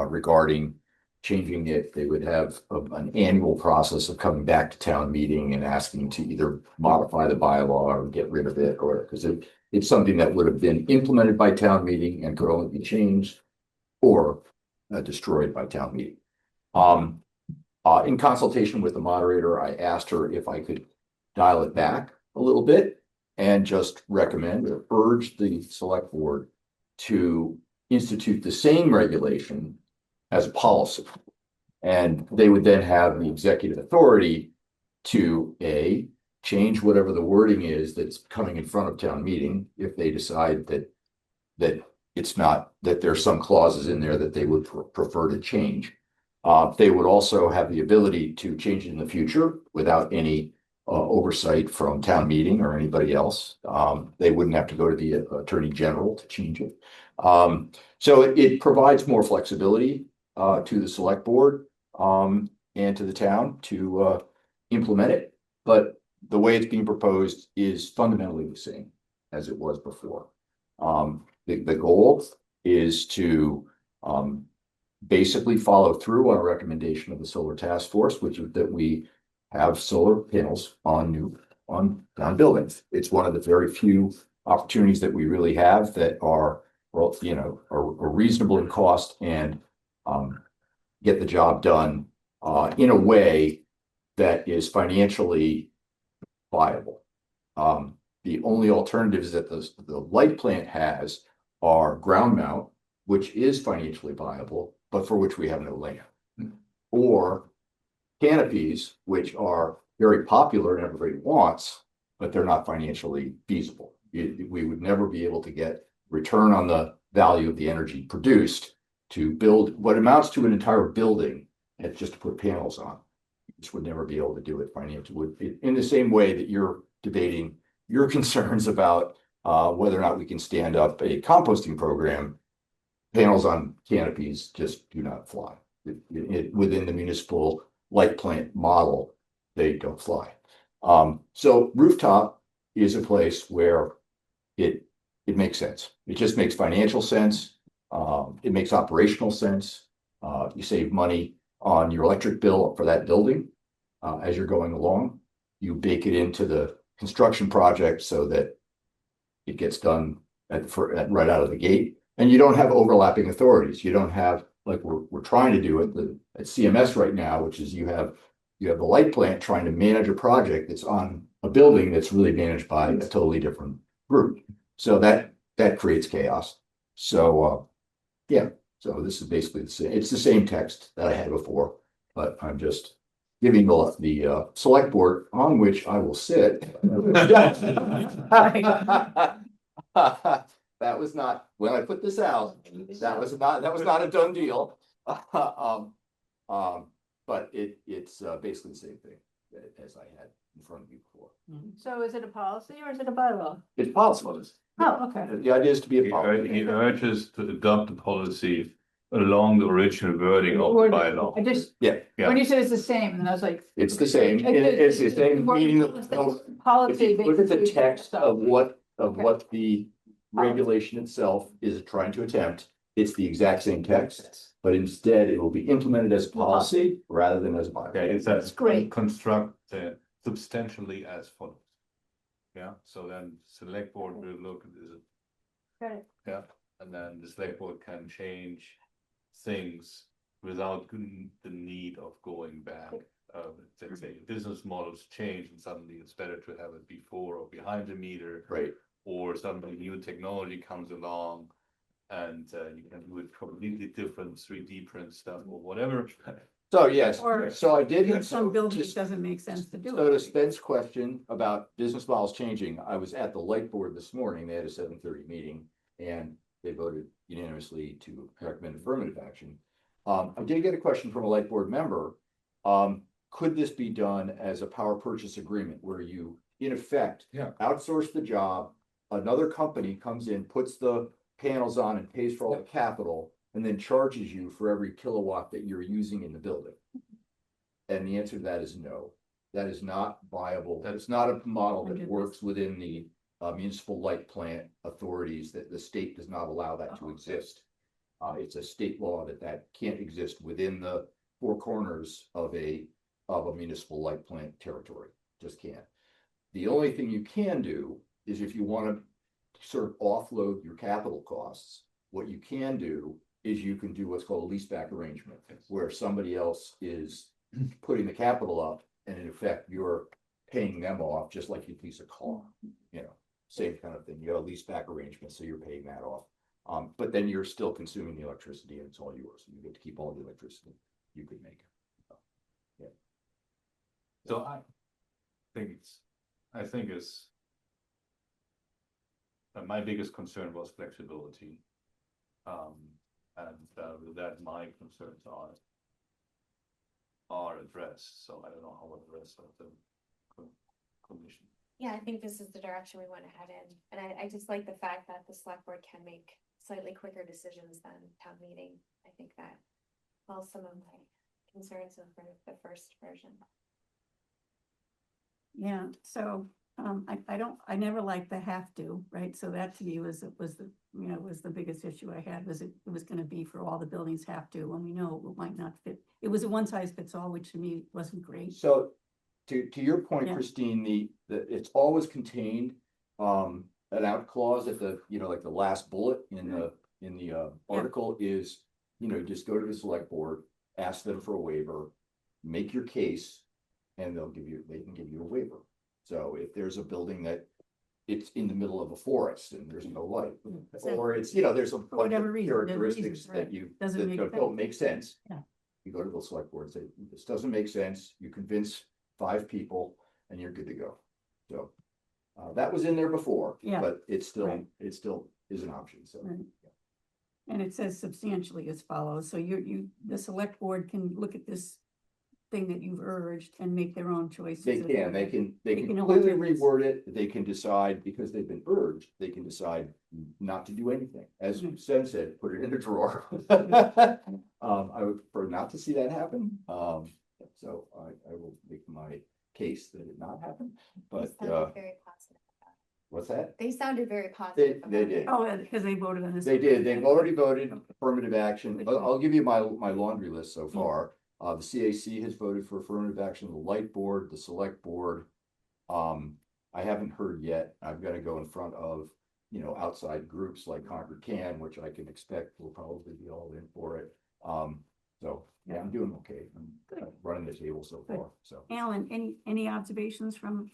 regarding changing it. They would have an annual process of coming back to town meeting and asking to either modify the bylaw or get rid of it, or because it's something that would have been implemented by town meeting and could only be changed or destroyed by town meeting. In consultation with the moderator, I asked her if I could dial it back a little bit and just recommend or urge the select board to institute the same regulation as a policy. And they would then have the executive authority to change whatever the wording is that's coming in front of town meeting if they decide that it's not, that there's some clauses in there that they would prefer to change. They would also have the ability to change it in the future without any oversight from town meeting or anybody else. They wouldn't have to go to the attorney general to change it. So it provides more flexibility to the select board and to the town to implement it. But the way it's being proposed is fundamentally the same as it was before. The goal is to basically follow through on a recommendation of the Solar Task Force, which is that we have solar panels on buildings. It's one of the very few opportunities that we really have that are, well, you know, are reasonable in cost and get the job done in a way that is financially viable. The only alternatives that the light plant has are ground mount, which is financially viable, but for which we have no land, or canopies, which are very popular and everybody wants, but they're not financially feasible. We would never be able to get return on the value of the energy produced to build what amounts to an entire building and just to put panels on. Just would never be able to do it financially. In the same way that you're debating your concerns about whether or not we can stand up a composting program, panels on canopies just do not fly. Within the municipal light plant model, they don't fly. So rooftop is a place where it makes sense. It just makes financial sense. It makes operational sense. You save money on your electric bill for that building as you're going along. You bake it into the construction project so that it gets done right out of the gate. And you don't have overlapping authorities. You don't have, like we're trying to do at CMS right now, which is you have the light plant trying to manage a project that's on a building that's really managed by a totally different group. So that creates chaos. So yeah, so this is basically the same. It's the same text that I had before, but I'm just giving the select board on which I will sit. That was not, when I put this out, that was not a done deal. But it's basically the same thing as I had in front of you before. So is it a policy or is it a bylaw? It's policy. Oh, okay. The idea is to be a He policy. urges to adopt the policy along the original wording of the bylaw. I just, Yeah, when you said it's the same, and I was like. it's the same. It's the same meaning of. Policy. If you look at the basically, text of Okay. what the regulation itself is trying to attempt, it's the exact same text, but instead it will be implemented as policy rather than as a bylaw. Okay, it says Great. construct substantially as follows. Yeah, so then select board will look at this. Got it. Yeah, and then the select board can change things without the need of going back. Let's say business models change and suddenly it's better to have it before or behind the meter. Right. Or suddenly new technology comes along and you can do it completely different 3D print stuff or whatever. So yes, Or- so I did. In some buildings, just- it doesn't make sense to do So to it. Spen's question about business models changing, I was at the light board this morning. They had a 7:30 meeting and they voted unanimously to recommend affirmative action. I did get a question from a light board member. Could this be done as a power purchase agreement where you, in effect, Yeah. outsource the job? Another company comes in, puts the panels on and pays for all the capital and then charges you for every kilowatt that you're using in the building. And the answer to that is no. That is not viable. That is not a model that works within the municipal light plant authorities, that the state does not allow that to exist. It's a state law that can't exist within the four corners of a municipal light plant territory. Just can't. The only thing you can do is if you want to sort of offload your capital costs, what you can do is you can do what's called a leaseback arrangement, where somebody else is putting the capital up, and in effect, you're paying them off, just like you lease a car, you know, same kind of thing. You got a leaseback arrangement, so you're paying that off. But then you're still consuming the electricity and it's all yours. You get to keep all the electricity you could make. So I think my biggest concern was flexibility. And with that, my concerns are addressed, so I don't know how the rest of the commission. Yeah, I think this is the direction we want to head in, and I just like the fact that the select board can make slightly quicker decisions than town meeting. I think that solves some of my concerns with the first version. Yeah, so, I never liked the have to, right? So that to me was the biggest issue I had, was it was gonna be for all the buildings have to, when we know it might not fit. It was a one size fits all, which to me wasn't great. So to your point, Yeah. Christine, it's always contained an out clause at the, like the last bullet in the article is, just go to the select board, ask them for a waiver, make your case, and they can give you a waiver. So if there's a building that it's in the middle of a forest and there's no light, or it's, there's a bunch whatever of reason, there's characteristics reasons, that right? Doesn't make don't sense. make sense. Yeah. You go to the select board and say, this doesn't make sense. You convince 5 people and you're good to go. So that was in there before, Yeah. but it still Right. is an option. So Right. And it says substantially as follows, so the select board can look at this thing that you've urged and make their own choices. they can can completely alter this. reword it. They can decide, because they've been urged, they can decide not to do anything. As Mhm. Sam said, put it in a drawer. I would prefer not to see that happen. So I will make my case that it not happen, You but sounded very positive about What's that? They sounded very positive. They about it. did. Oh, because they voted on this. They did, they've already voted affirmative action. I'll give you my laundry list so far. The CAC has voted for affirmative action, the light board, the select board. I haven't heard yet. I've got to go in front of, outside groups like Concord Can, which I can expect will probably be all in for it. So, yeah, I'm doing okay. I'm running the table so far, so. Alan, any observations from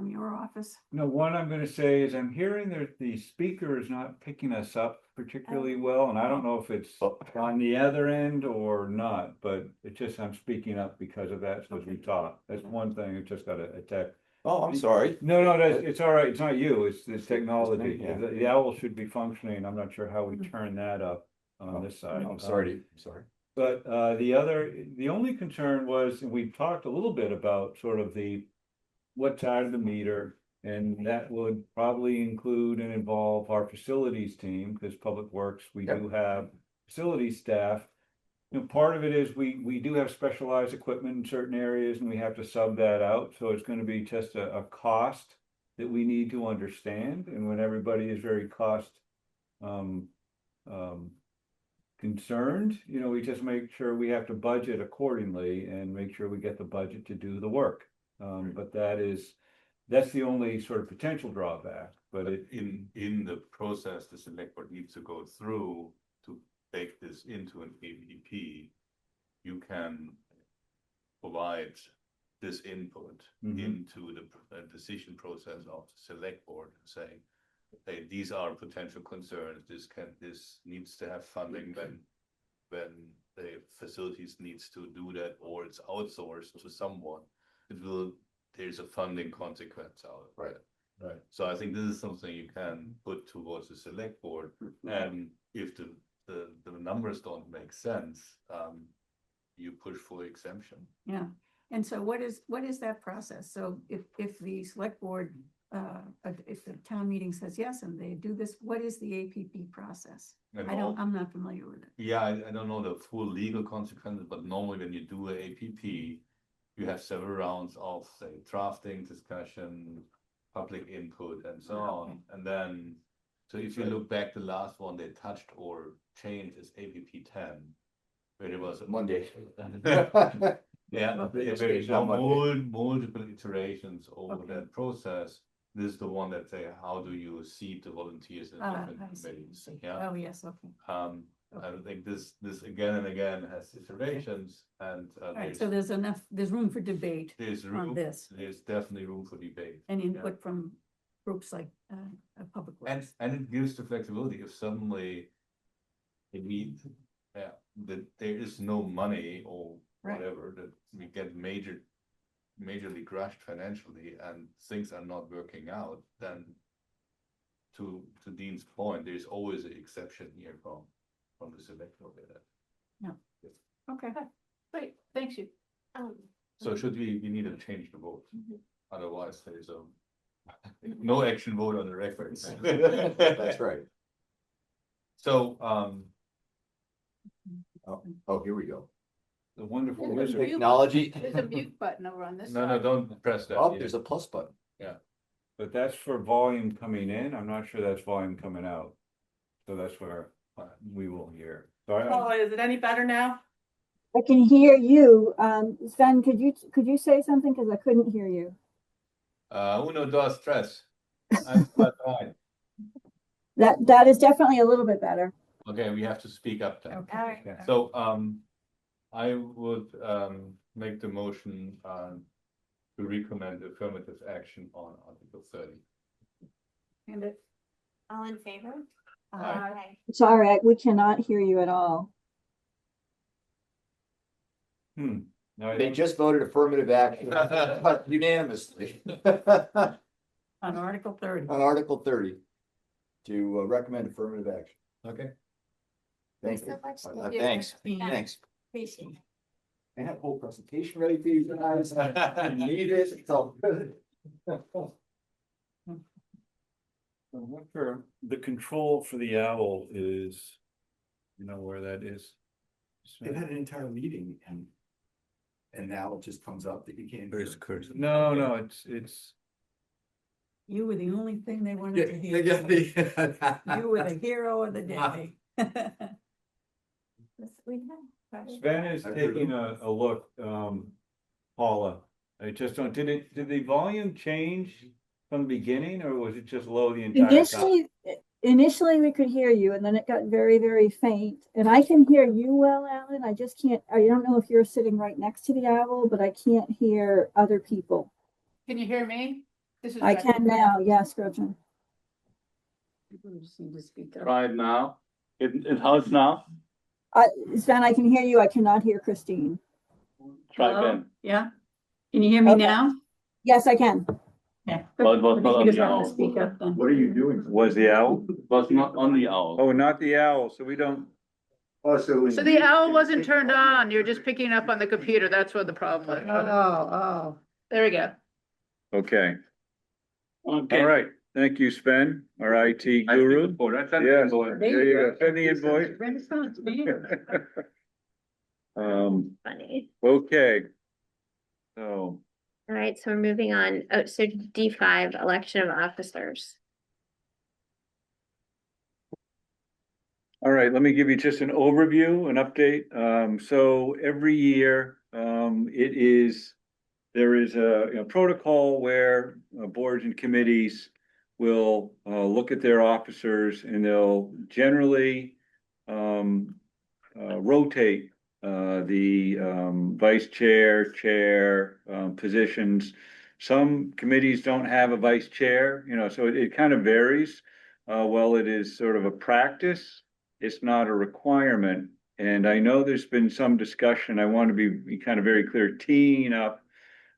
your office? No, one I'm gonna say is I'm hearing that the speaker is not picking us up particularly well, and I don't know if it's on the other end or not, but it just, I'm speaking up because of that, so as we talk. That's one thing, I just got a tech. Oh, I'm sorry. No, it's all right, it's not you, it's the technology. yeah. The owl should be functioning, I'm not sure how we turn that up on this side. I'm sorry. But the only concern was, and we talked a little bit about sort of what side of the meter, and that would probably include and involve our facilities team, because Public Works, we do have facility staff. Part of it is we do have specialized equipment in certain areas and we have to sub that out, so it's gonna be just a cost that we need to understand, and when everybody is very cost concerned, we just make sure we have to budget accordingly and make sure we get the budget to do the work. But that's the only sort of potential drawback, but in the process, the select board needs to go through to bake this into an APP. You can provide this input into the decision process of the select board, saying, hey, these are potential concerns. This needs to have funding when the facilities needs to do that, or it's outsourced to someone. There's a funding consequence out of it. Right. So I think this is something you can put towards the select board, and if the numbers don't make sense, you push for exemption. Yeah, and so what is that process? So if the select board, if the town meeting says yes and they do this, what is the APP process? I'm not familiar with it. Yeah, I don't know the full legal consequences, but normally when you do a APP, you have several rounds of, say, drafting, discussion, public input, and so on. And then, so if you look back, the last one they touched or changed is APP 10, where it was Monday. Yeah, there is multiple iterations over that process. This is the one that say, how do you seat the volunteers in different I see. committees? Yeah. Oh, yes, okay. I think this again and again has iterations, and All right, so there's room for debate there's on room, this there's definitely room for debate. and input from groups like Public Works. And it gives the flexibility if suddenly that there is no money or Right. whatever, that we get majorly crushed financially and things are not working out, then to Dean's point, there's always an exception here from the select board. Okay, great, thanks you. So should we need to change the vote, otherwise there's no action vote on the records. That's right. So, Oh, here we go. the wonderful There's a wizard. Technology. There's a mute button over on this no, side. don't press that. Oh, yet. there's a plus button. But that's for volume coming in, I'm not sure that's volume coming out. So that's where we will hear. So Oh, is it any better now? I can hear you. Sven, could you say something? Because I couldn't hear you. Uno, dos, tres. I'm fine. That is definitely a little bit better. Okay, we have to speak up then. Okay. All right. Yeah. So, I would, make the motion, to recommend affirmative action on Article 30. And it, All in favor? Aye. Sorry, we cannot hear you at all. No, I They don't- just voted affirmative action unanimously On Article 30. on Article 30 to recommend affirmative action. Okay. Thank Thanks you. so much. Thanks, Yeah. thanks. Appreciate it. I have a whole presentation ready for you guys. You need it, it's all good. I'm not sure. The control for the owl is, where that is? They've had an entire meeting and now it just comes up that you can't. There's no, it's You were the only thing they wanted to hear. You were the hero of the day. Sven is taking a look, Paula. I just don't, did the volume change from the beginning or was it just low the entire time? Initially we could hear you and then it got very, very faint. And I can hear you well, Alan. I just can't, I don't know if you're sitting right next to the owl, but I can't hear other people. Can you hear me? This is I can now. Yes, Gretchen. People just need to speak up. Try it now. It how's now? Sven, I can hear you. I cannot hear Christine. Try Hello? again. Yeah? Can you hear me Okay. now? Yes, I can. Yeah. Well, it was I not think on you just the have to owl. speak up then. What are you doing? Was the owl? Was not on the owl. Oh, not the owl, so we don't, Also. So the owl wasn't turned on, you're just picking up on the computer, that's what the problem was. Oh. There we go. okay, Okay. all right, thank you, Sven, our IT I guru. think before, that's an Yes, invoice. there you go, send the invoice. Renaissance man. Funny. Okay. So, All right, so we're moving on. Oh, so D5, election of officers. all right, let me give you just an overview, an update. So every year, there is a protocol where boards and committees will look at their officers and they'll generally rotate the vice chair, chair positions. Some committees don't have a vice chair, so it kind of varies. Well, it is sort of a practice. It's not a requirement. And I know there's been some discussion. I want to be kind of very clear, teeing up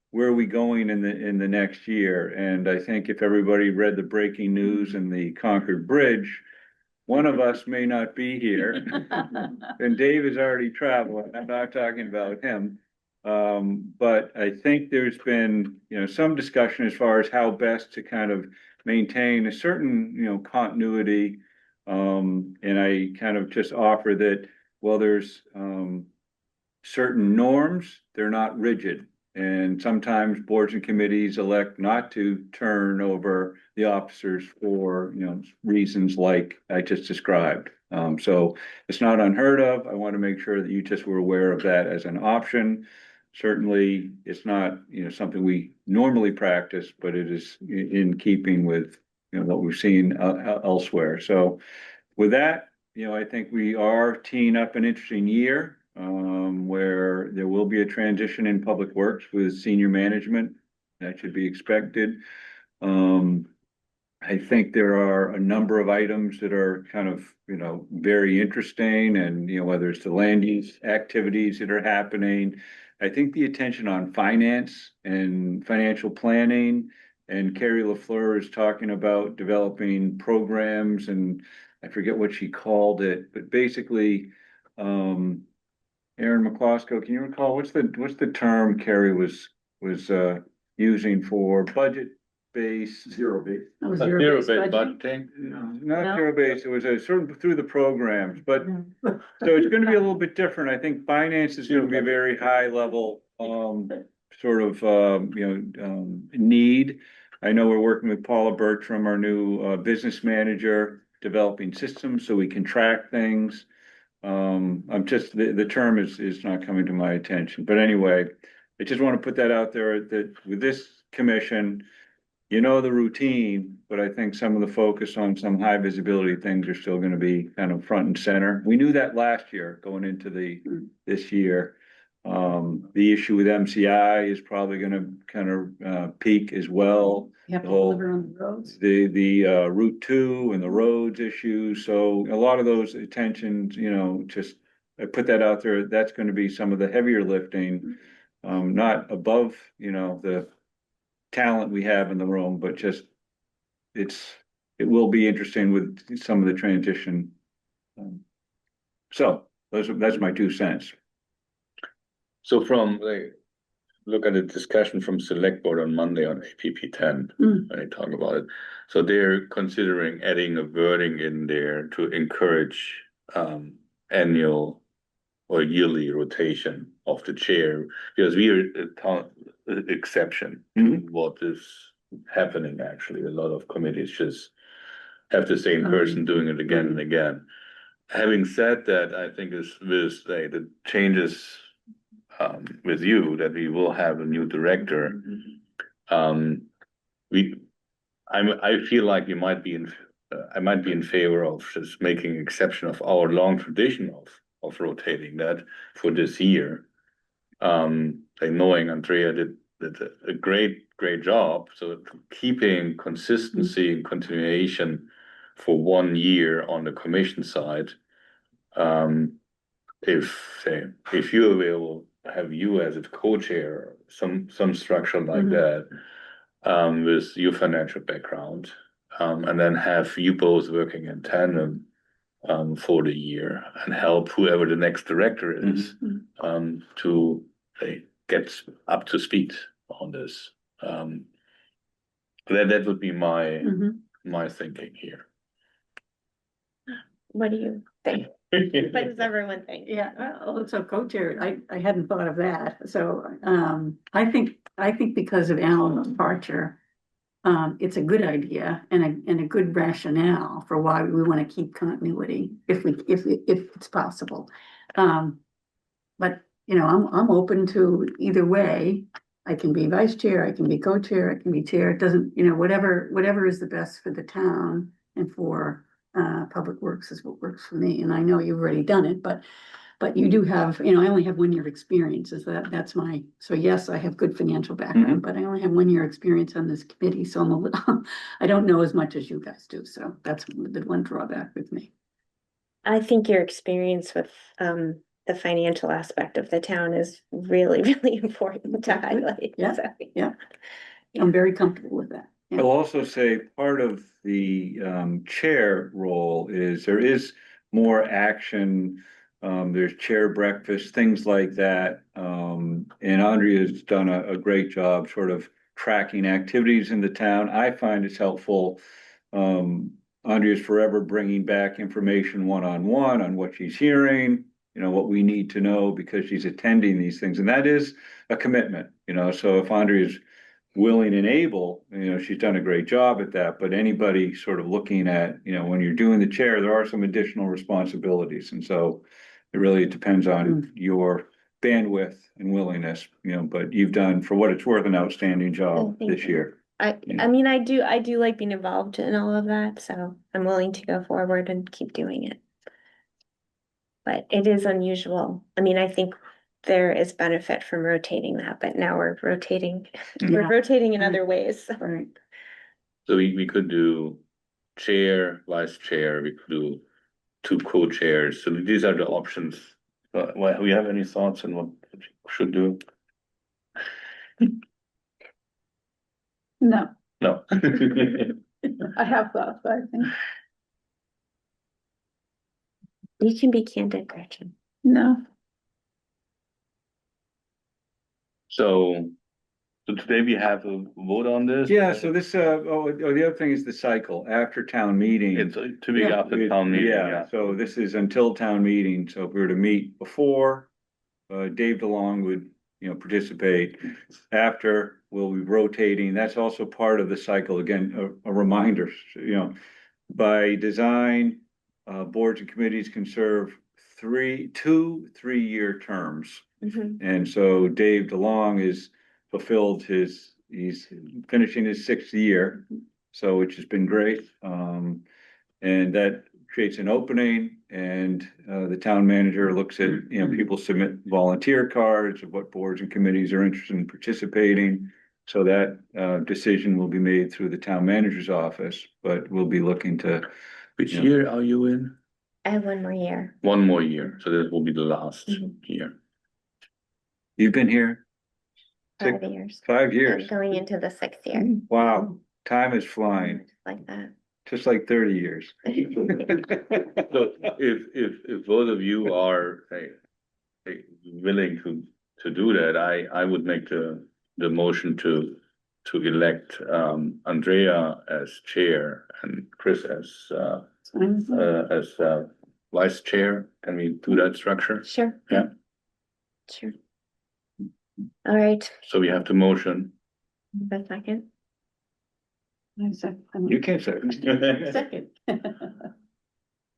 where are we going in the next year. And I think if everybody read the breaking news in the Concord Bridge, one of us may not be here. And Dave is already traveling. I'm not talking about him. But I think there's been, some discussion as far as how best to kind of maintain a certain, continuity. And I kind of just offer that, well, there's certain norms, they're not rigid. And sometimes boards and committees elect not to turn over the officers for, reasons like I just described. So it's not unheard of. I want to make sure that you just were aware of that as an option. Certainly, it's not, something we normally practice, but it is in keeping with, what we've seen elsewhere. So with that, I think we are teeing up an interesting year. Where there will be a transition in public works with senior management. That should be expected. I think there are a number of items that are kind of, very interesting and, whether it's the land use activities that are happening. I think the attention on finance and financial planning, and Carrie LaFleur is talking about developing programs, and I forget what she called it, but basically, Aaron McCloskey, can you recall, what's the term Carrie was using for budget-based? Zero-based. Oh, Zero-based budgeting? budgeting. Not No? zero-based, it was a sort of through the programs, but so it's gonna be a little bit different. I think finance is gonna be a very high level, sort of, need. I know we're working with Paula Bertram, our new, business manager, developing systems so we can track things. I'm just, the term is not coming to my attention, but anyway, I just want to put that out there that with this commission, the routine, but I think some of the focus on some high visibility things are still going to be kind of front and center. We knew that last year going into this year. The issue with MCI is probably going to kind of peak as well. You have to deliver on the roads. The Route 2 and the roads issues, so a lot of those attentions, just I put that out there, that's gonna be some of the heavier lifting. Not above, the talent we have in the room, but just it will be interesting with some of the transition. So that's my 2 cents. So look at the discussion from select board on Monday on APP 10, Mm. when they talk about it. So they're considering adding a wording in there to encourage annual or yearly rotation of the chair, because we are a exception to what is happening, actually. A lot of committees just have the same person doing it again and again. Having said that, I think is with the changes with you, that we will have a new director. I feel like we might be I might be in favor of just making exception of our long tradition of rotating that for this year. Like knowing Andrea did a great job, so keeping consistency and continuation for 1 year on the commission side. If you're available, have you as a co-chair, some structure like that, with your financial background, and then have you both working in tandem for the year and help whoever the next director is to get up to speed on this. That would be my thinking here. What do you think? What does everyone think? Yeah, well, it's a co-chair. I hadn't thought of that. So, I think because of Alan's departure, it's a good idea and a good rationale for why we want to keep continuity if it's possible. But you know, I'm open to either way. I can be vice chair, I can be co-chair, I can be chair. It doesn't, you know, whatever is the best for the town and for public works is what works for me. And I know you've already done it, but you do have, you know, I only have 1 year of experience. That's my, so yes, I have good financial background, but I only have 1 year experience on this committee. So I'm a little, I don't know as much as you guys do. So that's the one drawback with me. I think your experience with the financial aspect of the town is really, really important to highlight. Yeah. So, Yeah. I'm very comfortable with that. Yeah. I'll also say part of the chair role is there is more action. There's chair breakfast, things like that. And Andrea's done a great job sort of tracking activities in the town. I find it's helpful. Andrea's forever bringing back information one-on-one on what she's hearing, you know, what we need to know because she's attending these things. And that is a commitment, you know, so if Andrea's willing and able, you know, she's done a great job at that, but anybody sort of looking at, you know, when you're doing the chair, there are some additional responsibilities. And so it really depends on your bandwidth and willingness, you know, but you've done, for what it's worth, an outstanding job thank this you. year. I mean, I do like being involved in all of that, so I'm willing to go forward and keep doing it. But it is unusual. I mean, I think there is benefit from rotating that, but now we're rotating, we're Yeah. rotating in other ways. Right. So we could do chair, vice chair, we could do 2 co-chairs. So these are the options. We have any thoughts on what we should do? No, No. I have thoughts, but I think, You can be candid, Gretchen. no. So today we have a vote on this? Yeah, so this, the other thing is the cycle after town meeting. It's to be after town meeting, yeah. So this is until town meeting, so if we were to meet before, Dave DeLong would, you know, participate. After, we'll be rotating, that's also part of the cycle, again, a reminder, you know, by design, boards and committees can serve 2 3-year terms. And so Dave DeLong is fulfilled he's finishing his 6th year, so which has been great. And that creates an opening, and the town manager looks at, you know, people submit volunteer cards of what boards and committees are interested in participating. So that decision will be made through the town manager's office, but we'll be looking to. Which year are you in? I have 1 more year. 1 more year, so that will be the last year. You've been here 5 years. 5 years. I'm going into the 6th year. Wow, time is flying, Just like that. just like 30 years. So if both of you are willing to do that, I would make the motion to elect Andrea as chair and Chris as vice chair. Can we do that structure? Sure. Yeah. Sure. All right, So we have the motion. a second. I sec- You can't say. Second.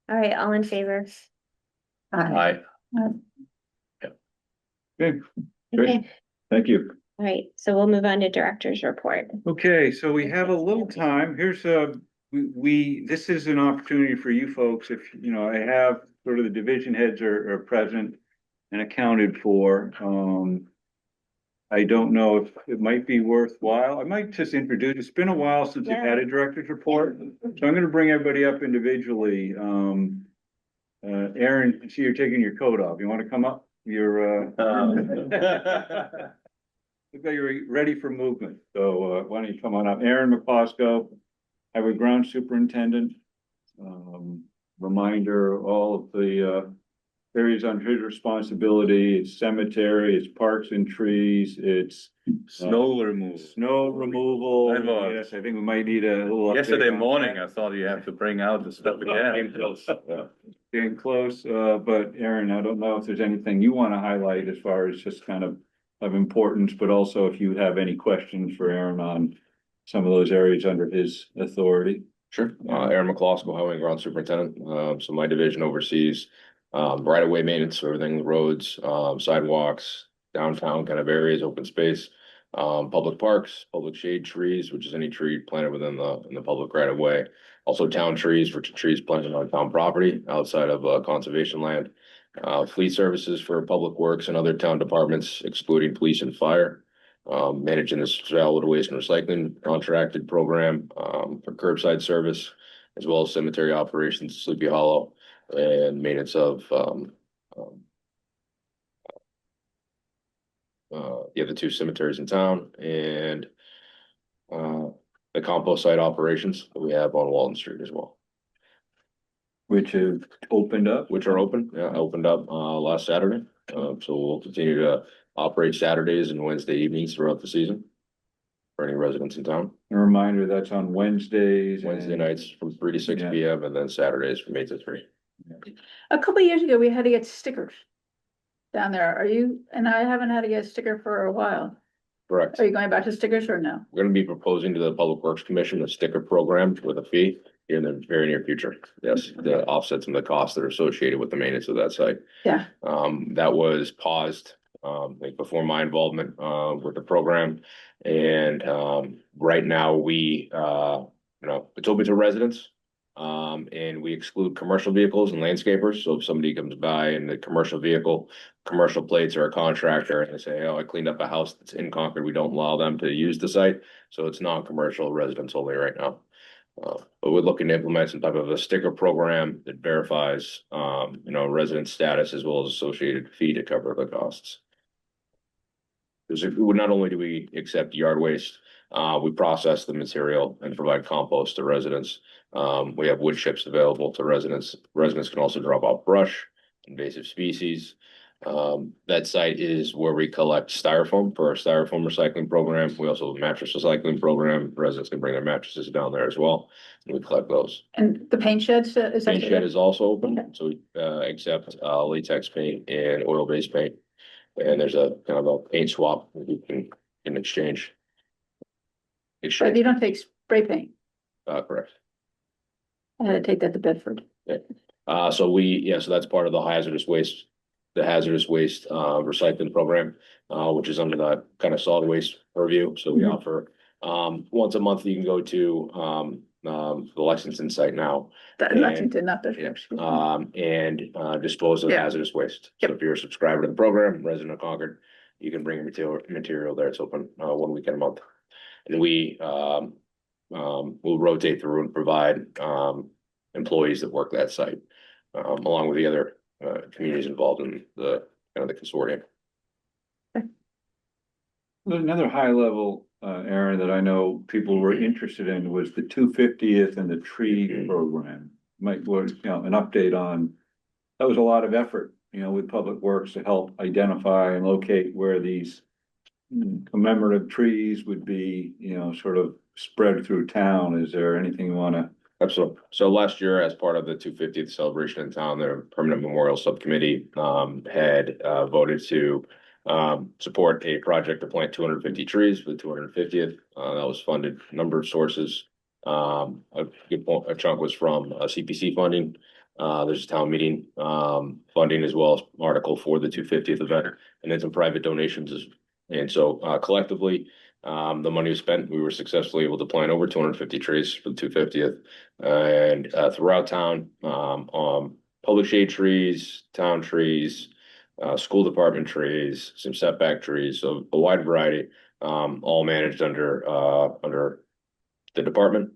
All right, all in favor? Aye. Okay, Okay, thank you. all right, so we'll move on to director's report. Okay, so we have a little time. Here's this is an opportunity for you folks, if, you know, I have sort of the division heads are present and accounted for. I don't know if it might be worthwhile. I might just introduce, it's been a while since we've had a director's report. So I'm gonna bring everybody up individually. Aaron, I see you're taking your coat off. You wanna come up? You're, look like you're ready for movement. So, why don't you come on up? Aaron McCloskey, Highway Ground Superintendent. Reminder, all of the, areas under his responsibility, it's cemetery, it's parks and trees, it's Snow removal. snow removal. I know. Yes, I think we might need a little. update Yesterday on morning, that. I thought you have to bring out the stuff Getting again. close, yeah. Getting close, but Aaron, I don't know if there's anything you want to highlight as far as just kind of importance, but also if you have any questions for Aaron on some of those areas under his authority. Sure. Aaron McCloskey, Highway and Ground Superintendent. So my division oversees right of way maintenance, so everything, the roads, sidewalks, downtown kind of areas, open space, public parks, public shade trees, which is any tree planted within the public right of way. Also town trees, which are trees planted on town property outside of conservation land. Fleet services for public works and other town departments, excluding police and fire. Managing the solid waste and recycling contracted program for curbside service, as well as cemetery operations, Sleepy Hollow, and maintenance of the other two cemeteries in town, and the compost site operations that we have on Walton Street as well, Which have opened up. which are open. Yeah, opened up last Saturday. So we'll continue to operate Saturdays and Wednesday evenings throughout the season for any residents in town. A reminder, that's on Wednesdays. Wednesday and- nights from 3 to 6 Yeah. p.m. and then Saturdays from 8 to 3. A couple of years ago, we had to get stickers down there. Are you, and I haven't had to get a sticker for a while. Correct. Are you going back to stickers or no? We're gonna be proposing to the Public Works Commission a sticker program with a fee in the very near future. Yes, to offset some of the costs that are associated with the maintenance of that site. Yeah. That was paused, like before my involvement, with the program. And, right now we, it's open to residents. And we exclude commercial vehicles and landscapers. So if somebody comes by in the commercial vehicle, commercial plates or a contractor and they say, oh, I cleaned up a house that's in Concord, we don't allow them to use the site. So it's non-commercial residents only right now. But we're looking to implement some type of a sticker program that verifies, resident status as well as associated fee to cover the costs. Because not only do we accept yard waste, we process the material and provide compost to residents. We have wood chips available to residents. Residents can also drop off brush, invasive species. That site is where we collect styrofoam for our styrofoam recycling program. We also have a mattress recycling program. Residents can bring their mattresses down there as well. And we collect those. And the paint sheds, is that? Paint shed is also open, so we accept latex paint and oil-based paint. And there's a kind of a paint swap that we can exchange. But you don't take spray paint. Correct. I had to take that to Bedford. So that's part of the hazardous waste recycling program, which is under the kind of solid waste purview. So we offer, once a month, you can go to, the Lexington site now. That Lexington, not Bedford. And dispose of Yeah. hazardous waste. Yep. So if you're a subscriber to the program, resident of Concord, you can bring your material there. It's open, 1 weekend a month. And we, will rotate through and provide, employees that work that site, along with the other, communities involved in the, kind of the consortium. Another high level, Aaron, that I know people were interested in was the 250th and the tree program. An update on, that was a lot of effort, with Public Works to help identify and locate where these commemorative trees would be, sort of spread through town. Is there anything you wanna? Absolutely. So last year, as part of the 250th celebration in town, the Permanent Memorial Subcommittee had voted to support a project to plant 250 trees for the 250th. That was funded a number of sources, A a chunk was from CPC funding. There's town meeting funding as well as article for the 250th event, and then some private donations. And so collectively, the money was spent. We were successfully able to plant over 250 trees for the 250th, and throughout town, public shade trees, town trees, school department trees, some setback trees, so a wide variety, all managed under the department.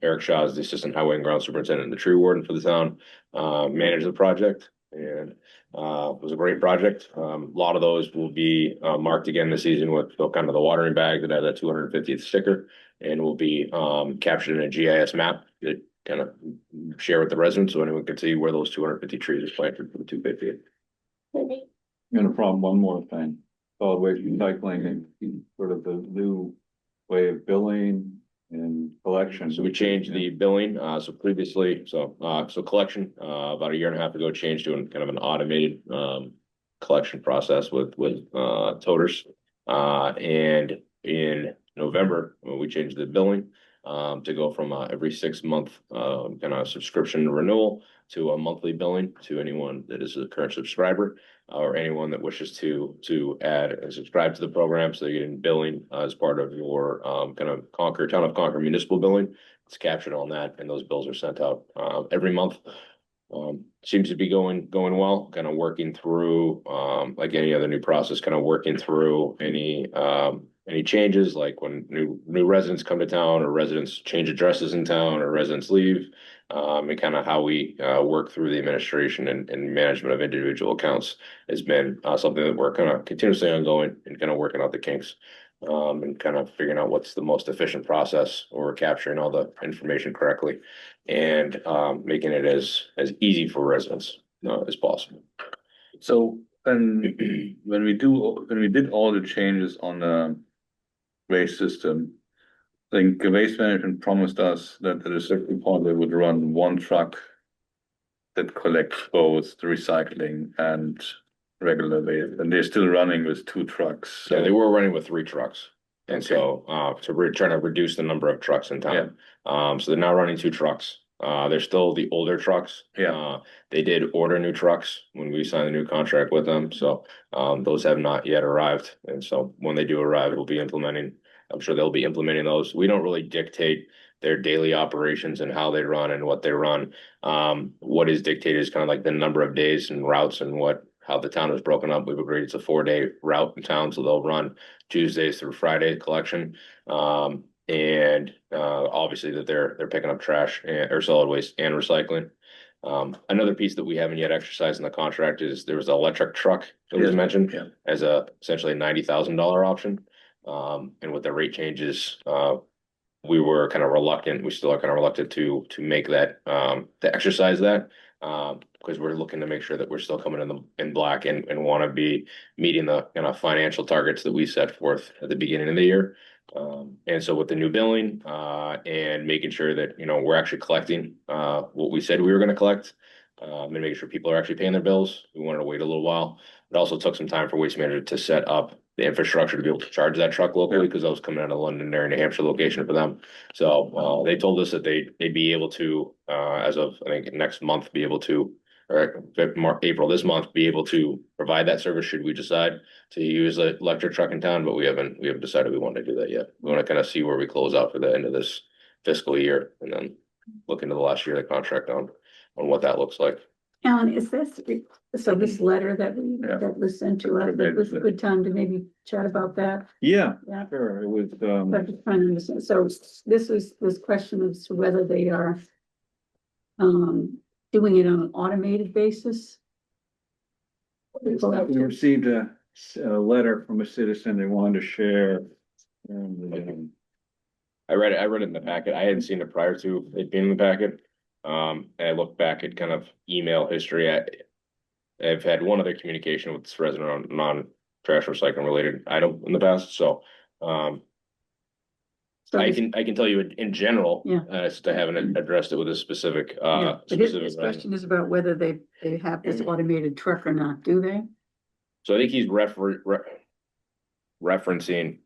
Eric Shaw is the assistant highway and ground superintendent and the tree warden for the town, managed the project, and it was a great project. A lot of those will be marked again this season with kind of the watering bag that had that 250th sticker, and will be captured in a GIS map that kind of share with the residents so anyone can see where those 250 trees are planted for the 250th. I'm gonna problem one more thing, solid waste recycling and sort of the new way of billing and collection. So we changed the billing, so previously, so collection, about a year and a half ago, changed to kind of an automated, collection process with toters. And in November, we changed the billing, to go from, every 6 month, kind of subscription renewal to a monthly billing to anyone that is a current subscriber, or anyone that wishes to add and subscribe to the program. So you're getting billing as part of your kind of town of Concord municipal billing. It's captured on that, and those bills are sent out every month. Seems to be going well, kind of working through like any other new process, kind of working through any changes, like when new residents come to town, or residents change addresses in town, or residents leave, and kind of how we work through the administration and management of individual accounts has been something that we're kind of continuously ongoing and kind of working out the kinks, and kind of figuring out what's the most efficient process, or capturing all the information correctly, and making it as easy for residents as possible. So, and when we did all the changes on the waste system, I think Waste Management promised us that at a certain point they would run one truck that collects both the recycling and regular waste, and they're still running with 2 trucks. So they were running with 3 trucks. And so we're trying to reduce the number of trucks in town. So they're now running 2 trucks. They're still the older trucks. They did order new trucks when we signed the new contract with them. So those have not yet arrived. And so when they do arrive, I'm sure they'll be implementing those. We don't really dictate their daily operations and how they run and what they run. What is dictated is kind of like the number of days and routes and how the town is broken up. We've agreed it's a 4-day route in town, so they'll run Tuesdays through Friday collection. And obviously that they're picking up trash or solid waste and recycling. Another piece that we haven't yet exercised in the contract is there was an electric truck that was mentioned as essentially a $90,000 option. And with the rate changes, we were kind of reluctant. We still are kind of reluctant to make that to exercise that, because we're looking to make sure that we're still coming in black and want to be meeting the kind of financial targets that we set forth at the beginning of the year. And so with the new billing and making sure that we're actually collecting what we said we were going to collect, and making sure people are actually paying their bills, we wanted to wait a little while. It also took some time for Waste Management to set up the infrastructure to be able to charge that truck locally, because I was coming out of Londonderry, New Hampshire location for them. So they told us that they'd be able to, as of I think next month, be able to, or April this month, be able to provide that service should we decide to use an electric truck in town. But we haven't decided we want to do that yet. We want to kind of see where we close out for the end of this fiscal year, and then look into the last year of the contract on what that looks like. Alan, is this letter that was sent to us, that was a good time to maybe chat about that? Yeah, Yeah. sure, it was, I'm just trying to understand. So this was this question as to whether they are doing it on an automated basis. we received a letter from a citizen they wanted to share. And, I read it in the packet. I hadn't seen it prior to it being in the packet. And I looked back at kind of email history. I've had one other communication with this resident on non-trash recycling related item in the past. So I can tell you in general, as to haven't addressed it with a specific But his question is about whether they have this automated truck or not, do they? So I think he's referencing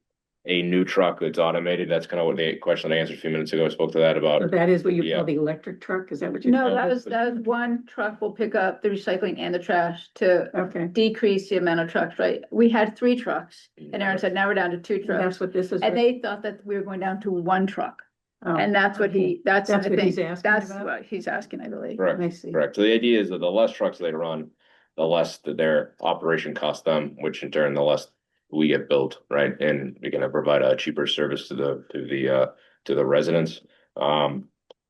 a new truck that's automated. That's kind of what the question I answered a few minutes ago. I spoke to that about. So that is what you Yeah. call the electric truck? Is that what you're? No, that was one truck will pick up the recycling and the trash to Okay, decrease the amount of trucks, right? We had 3 trucks and Aaron said, now we're down to 2 so trucks. that's what this is. And they thought that we were going down to 1 truck. Oh, And that's what okay. that's That's I what he's think, asking that's about? what he's asking, I believe. Correct. I see. Correct. So the idea is that the less trucks they run, the less that their operation costs them, which in turn, the less we get billed, right? And we can provide a cheaper service to the residents.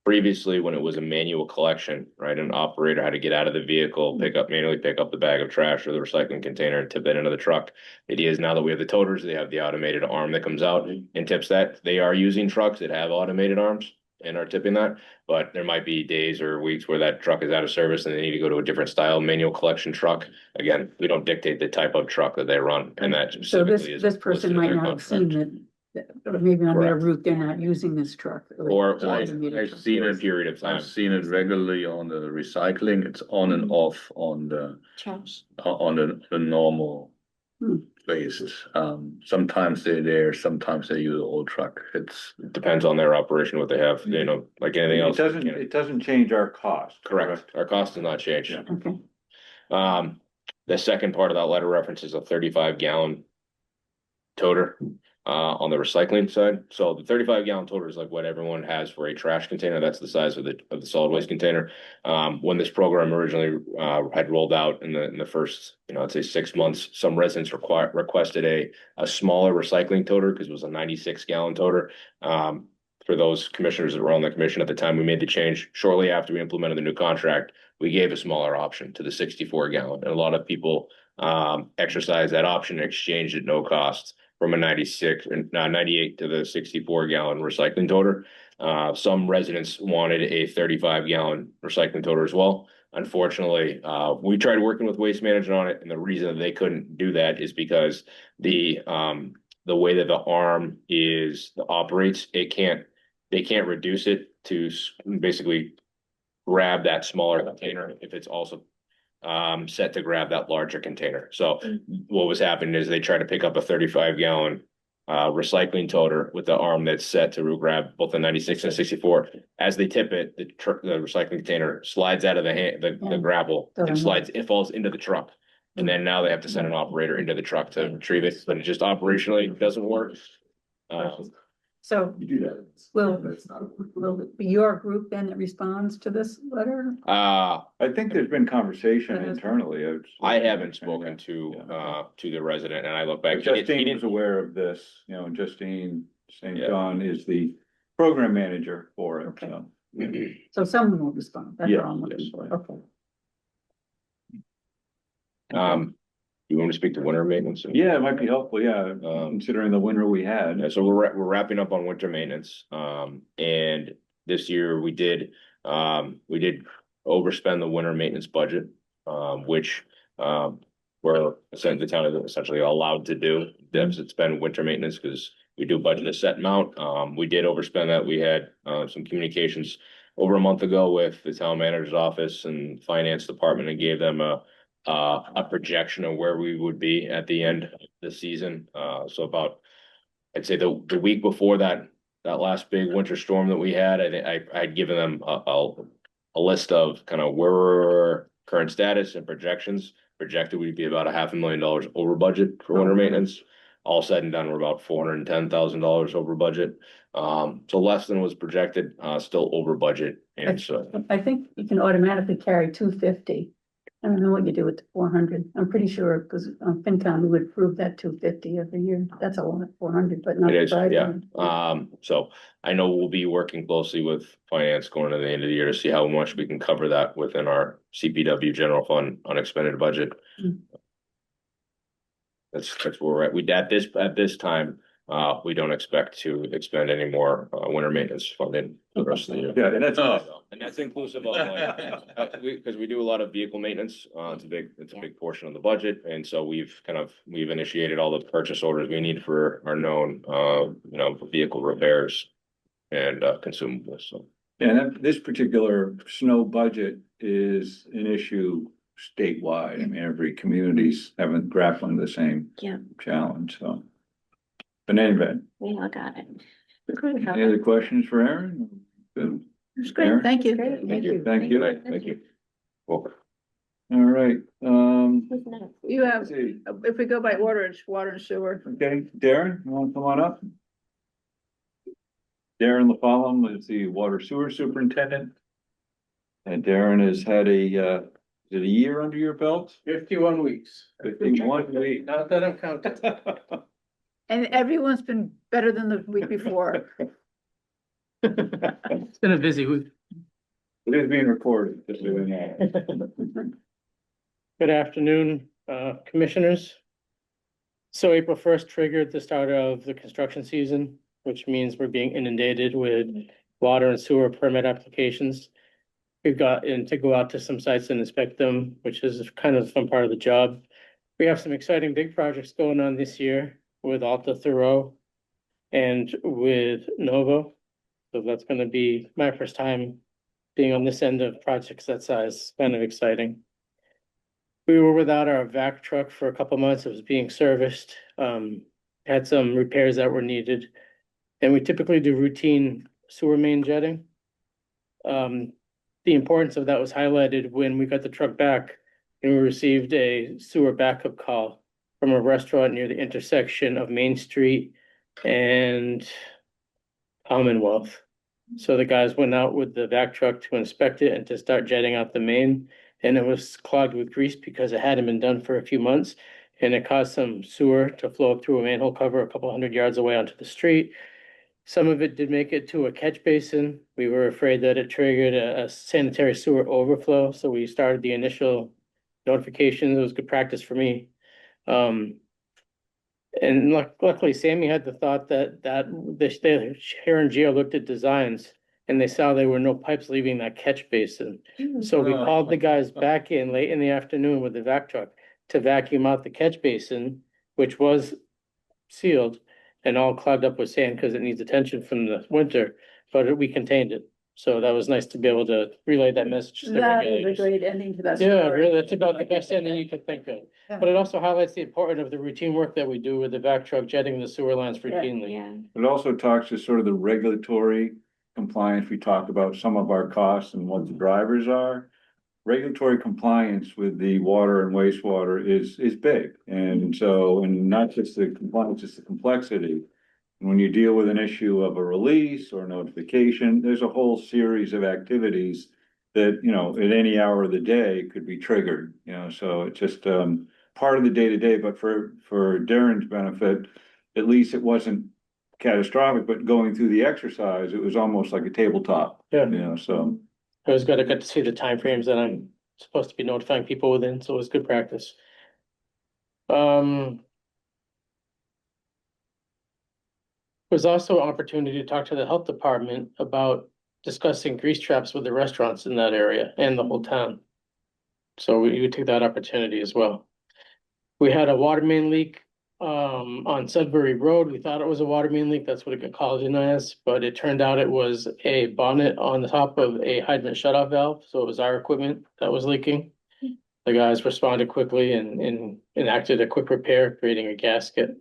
Previously, when it was a manual collection, right, an operator had to get out of the vehicle, manually pick up the bag of trash or the recycling container and tip that into the truck. The idea is now that we have the toters, they have the automated arm that comes out and tips that. They are using trucks that have automated arms and are tipping that, but there might be days or weeks where that truck is out of service and they need to go to a different style manual collection truck. Again, we don't dictate the type of truck that they run, and that So specifically is. this person listed in might their not have seen contract. that, or maybe on their Correct. route, they're not using this truck. Or I've seen over a it, period of time. I've seen it regularly on the recycling, it's on and off on the, Trash. on the normal Hmm. basis. Sometimes they're there, sometimes they use an old truck, it's. Depends on their operation, what they have, you know, like anything else. you know. It doesn't change our cost. Correct. Our cost does not change. Yeah. Okay, The second part of that letter references a 35-gallon toter on the recycling side. So the 35-gallon toter is like what everyone has for a trash container. That's the size of the solid waste container. When this program originally had rolled out in the first, I'd say 6 months, some residents requested a smaller recycling toter because it was a 96-gallon toter. For those commissioners that were on the commission at the time, we made the change shortly after we implemented the new contract. We gave a smaller option to the 64-gallon, and a lot of people exercised that option and exchanged at no cost from a 98 to the 64-gallon recycling toter. Some residents wanted a 35-gallon recycling toter as well. Unfortunately, we tried working with Waste Management on it, and the reason that they couldn't do that is because the way that the arm operates, they can't reduce it to basically grab that smaller container if it's also set to grab that larger container. So what was happening is they tried to pick up a 35-gallon recycling toter with the arm that's set to grab both the 96 and 64. As they tip it, the recycling container slides out of the grapple and it falls into the truck. And then now they have to send an operator into the truck to retrieve it, but it just operationally doesn't work. so You do that. will it be your group then that responds to this letter? I think there's been conversation There has been. internally. I haven't spoken to the resident, and I look back. Justine was aware of this, Justine St. Yeah. John is the program manager for it, Okay. so. So someone will respond. That's Yeah, all I'm looking yes. for. Okay. You want me to speak to winter maintenance? Yeah, it might be helpful, considering the winter we had. Yeah, so we're wrapping up on winter maintenance. And this year we did overspend the winter maintenance budget, which we're the town is essentially allowed to do deficit spend winter maintenance because we do budget a set amount. We did overspend that. We had some communications over a month ago with the town manager's office and finance department and gave them a projection of where we would be at the end of the season. So about, I'd say the week before that last big winter storm that we had, I'd given them a list of kind of where we're current status and projections. Projected we'd be about $500,000 over budget for winter maintenance. All said and done, we're about $410,000 over budget. So less than was projected, still over budget. And so I think you can automatically carry 250. I don't know what you do with the 400. I'm pretty sure because on FinCom, we would approve that 250 every year. That's a lot, 400, but not. it is, yeah. 500. So I know we'll be working closely with finance going to the end of the year to see how much we can cover that within our CPW general fund unexpended budget. Mm. That's where we're at. At this time, we don't expect to expend any more winter maintenance funding for the rest of the year. Yeah, and that's, And that's inclusive of like, because we do a lot of vehicle maintenance. It's a big portion of the budget. And so we've initiated all the purchase orders we need for our known, vehicle repairs and consumables. So. and this particular snow budget is an issue statewide. I mean, every community's grappling the same Yeah. challenge, so. But in any event, We all got it. any other questions for Aaron? Good. It's Aaron? great, thank you. Thank you. Thank you. Thank you. Well, All right, Who's next? You have, let's see. if we go by order, it's water and sewer. Okay, Darren, you wanna come on up? Darren LaFollum is the water sewer superintendent. And Darren has had is it a year under your belt? 51 weeks. 51 weeks. Not that I'm counting. And everyone's been better than the week before. It's been a busy week. It is being recorded, just so you know. Good afternoon, commissioners. So April 1st triggered the start of the construction season, which means we're being inundated with water and sewer permit applications. We've gotten to go out to some sites and inspect them, which is kind of a fun part of the job. We have some exciting big projects going on this year with Alta Thoreau and with Novo. So that's gonna be my first time being on this end of projects that size, kind of exciting. We were without our vac truck for a couple months. It was being serviced, had some repairs that were needed. And we typically do routine sewer main jetting. The importance of that was highlighted when we got the truck back and we received a sewer backup call from a restaurant near the intersection of Main Street and Commonwealth. So the guys went out with the vac truck to inspect it and to start jetting out the main. And it was clogged with grease because it hadn't been done for a few months. And it caused some sewer to flow up through a manhole cover a couple hundred yards away onto the street. Some of it did make it to a catch basin. We were afraid that it triggered a sanitary sewer overflow, so we started the initial notifications. It was good practice for me. And luckily, Sammy had the thought that the Sharon Geo looked at designs and they saw there were no pipes leaving that catch basin. So we called the guys back in late in the afternoon with the vac truck to vacuum out the catch basin, which was sealed and all clogged up with sand because it needs attention from the winter, but we contained it. So that was nice to be able to relay that message to the That is a regulators. great ending to that. Yeah, story. really, that's about the best ending you could think of. Yeah. But it also highlights the importance of the routine work that we do with the vac truck jetting the sewer lines Yeah. routinely. Yeah. It also talks to sort of the regulatory compliance. We talked about some of our costs and what the drivers are. Regulatory compliance with the water and wastewater is big. And so, and not just the compliance, just the complexity. When you deal with an issue of a release or notification, there's a whole series of activities that, you know, at any hour of the day could be triggered, you know, so it's just part of the day-to-day, but for Darren's benefit, at least it wasn't catastrophic, but going through the exercise, it was almost like a tabletop, Yeah. you know, so. I was good. I got to see the timeframes that I'm supposed to be notifying people within, so it was good practice. Was also an opportunity to talk to the health department about discussing grease traps with the restaurants in that area and the whole town. So we took that opportunity as well. We had a water main leak on Sudbury Road. We thought it was a water main leak. That's what it got called in as, but it turned out it was a bonnet on the top of a hydrant shutoff valve. So it was our equipment that was leaking. The guys responded quickly and enacted a quick repair, creating a gasket.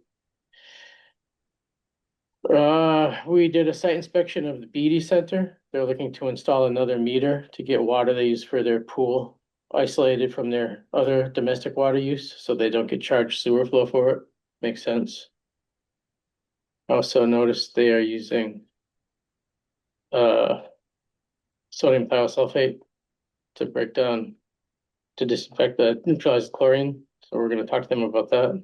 We did a site inspection of the Beatty Center. They're looking to install another meter to get water they use for their pool isolated from their other domestic water use, so they don't get charged sewer flow for it. Makes sense. Also noticed they are using sodium thiosulfate to break down, to disinfect the neutralized chlorine. So we're gonna talk to them about that.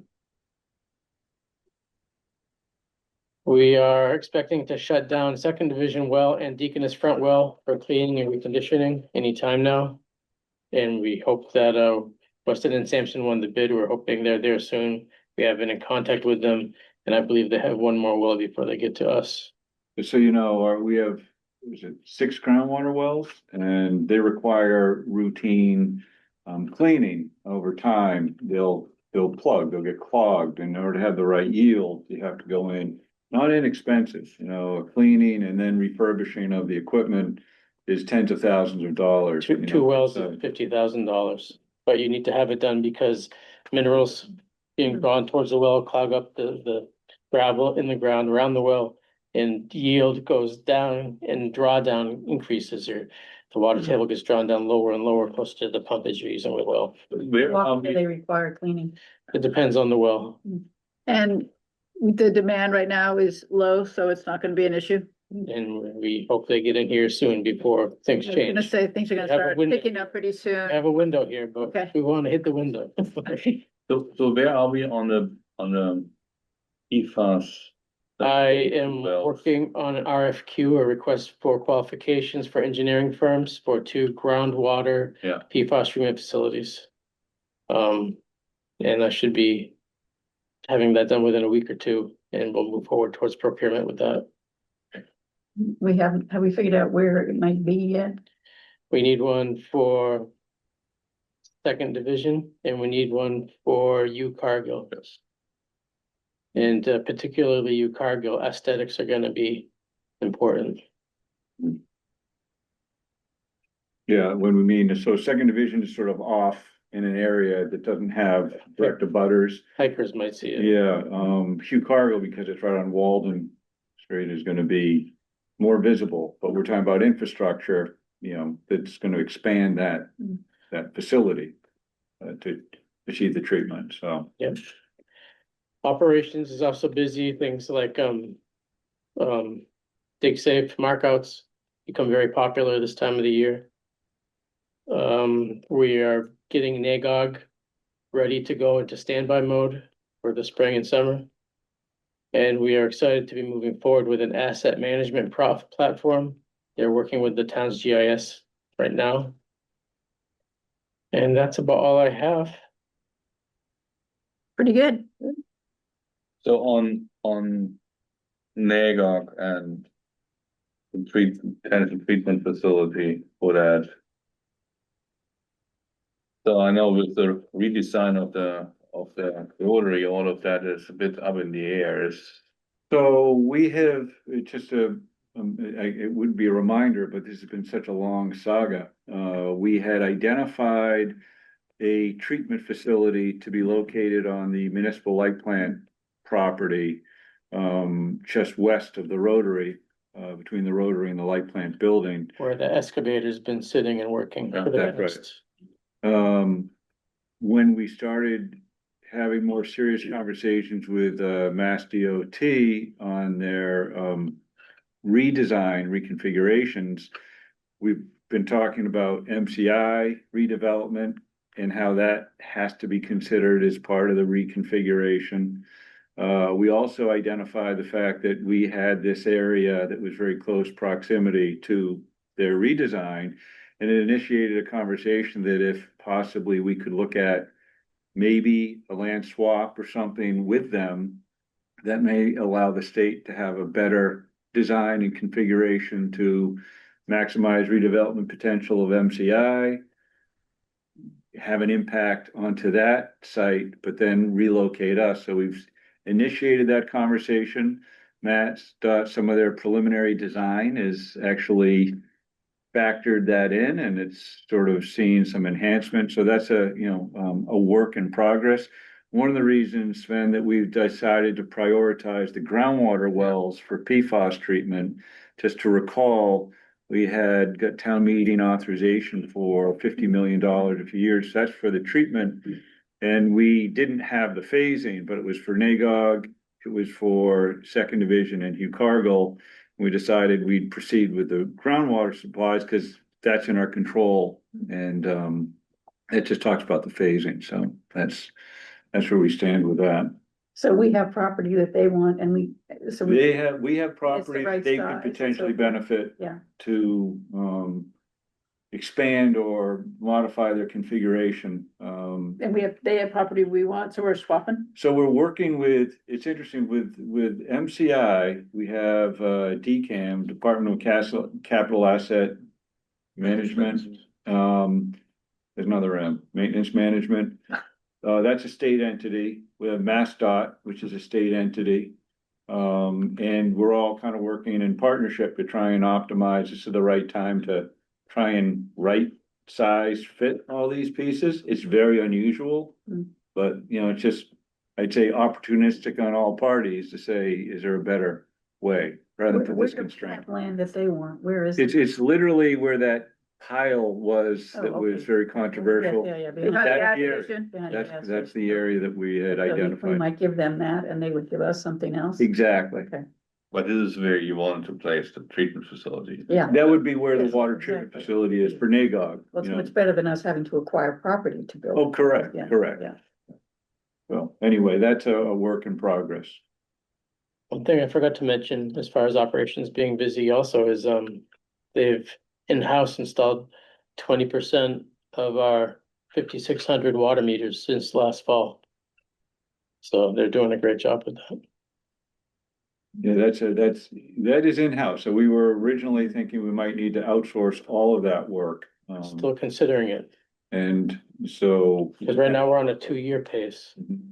We are expecting to shut down Second Division well and Deaconess Front well for cleaning and reconditioning anytime now. And we hope that Weston and Sampson won the bid. We're hoping they're there soon. We have been in contact with them, and I believe they have one more well before they get to us. So, you know, we have, is it 6 groundwater wells, and they require routine cleaning over time. They'll plug, they'll get clogged. In order to have the right yield, you have to go in. Not inexpensive, you know, cleaning and then refurbishing of the equipment is tens of thousands of dollars. Two wells at $50,000, but you need to have it done because minerals being drawn towards the well clog up the gravel in the ground around the well. And yield goes down and drawdown increases, or the water table gets drawn down lower and lower close to the pumpage you're using with well. Where are Often we? they require cleaning. It depends on the well. And the demand right now is low, so it's not gonna be an issue. And we hope they get in here soon before things I was gonna change. say things are gonna Have a start window. picking up pretty We soon. have a window here, but Okay. we want to hit the window. So where are we on the PFAS? I am Wells? working on an RFQ, a request for qualifications for engineering firms for 2 groundwater Yeah. PFAS treatment facilities. And I should be having that done within a week or 2, and we'll move forward towards procurement with that. Have we figured out where it might be yet? We need one for 2nd Division, and we need one for U Cargill. Yes. And particularly U Cargill, aesthetics are gonna be important. Yeah, when we mean, so second division is sort of off in an area that doesn't have direct abutters. Hikers might see it. Yeah, Hugh Cargill, because it's right on Walden Street, is gonna be more visible, but we're talking about infrastructure, you know, that's gonna expand that facility to achieve the treatment, so. Yep. Operations is also busy, things like, dig safe markouts become very popular this time of the year. We are getting NAGOG ready to go into standby mode for the spring and summer. And we are excited to be moving forward with an asset management platform. They're working with the town's GIS right now. And that's about all I have. Pretty good. So on NAGOG and the potential treatment facility for that. So I know with the redesign of the rotary, all of that is a bit up in the air. So we have, it's just it would be a reminder, but this has been such a long saga. We had identified a treatment facility to be located on the municipal light plant property, just west of the rotary, between the rotary and the light plant building. Where the excavator's been sitting and working for the That's right. past. When we started having more serious conversations with Mass DOT on their redesign reconfigurations, we've been talking about MCI redevelopment and how that has to be considered as part of the reconfiguration. We also identified the fact that we had this area that was very close proximity to their redesign, and it initiated a conversation that if possibly we could look at maybe a land swap or something with them that may allow the state to have a better design and configuration to maximize redevelopment potential of MCI, have an impact onto that site, but then relocate us. So we've initiated that conversation. Matt's some of their preliminary design is actually factored that in, and it's sort of seen some enhancement. So that's a work in progress. One of the reasons, Sven, that we've decided to prioritize the groundwater wells for PFAS treatment, just to recall, we had got town meeting authorization for $50 million a few years. That's for the treatment. And we didn't have the phasing, but it was for NAGOG, it was for 2nd Division and Hugh Cargill. We decided we'd proceed with the groundwater supplies because that's in our control, and it just talks about the phasing. So that's where we stand with that. So we have property that they want and we have property right they size could and potentially so forth. benefit Yeah. to expand or modify their configuration. And they have property we want, so we're swapping. So we're working with, it's interesting, with MCI, we have DCAM, Department of Capital Asset Management. There's another M, Maintenance Management. That's a state entity. We have MassDOT, which is a state entity. And we're all kind of working in partnership to try and optimize. This is the right time to try and right size fit all these pieces. It's very unusual, but it's just, I'd say opportunistic on all parties to say, is there a better way rather than put Where's this the constraint? land that they want? Where is it? It's literally where that pile was, that Oh, was okay. very controversial. Yeah, Behind the That gas area- station? Behind the gas That's station. the area that we had So we identified. might give them that and they would give us something else. Exactly. Okay, But this is where you wanted to place the treatment facility. yeah. That would be where the Yes, water treatment exactly. facility is for NAGOG. Well, it's you know. much better than us having to acquire property to build. Oh, correct, Yeah, correct. yeah. Well, anyway, that's a work in progress. One thing I forgot to mention as far as operations being busy also is, they've in-house installed 20% of our 5,600 water meters since last fall. So they're doing a great job with that. Yeah, that is in-house. So we were originally thinking we might need to outsource all of that work. Still considering it, And so. because right now we're on a 2-year pace. Mhm.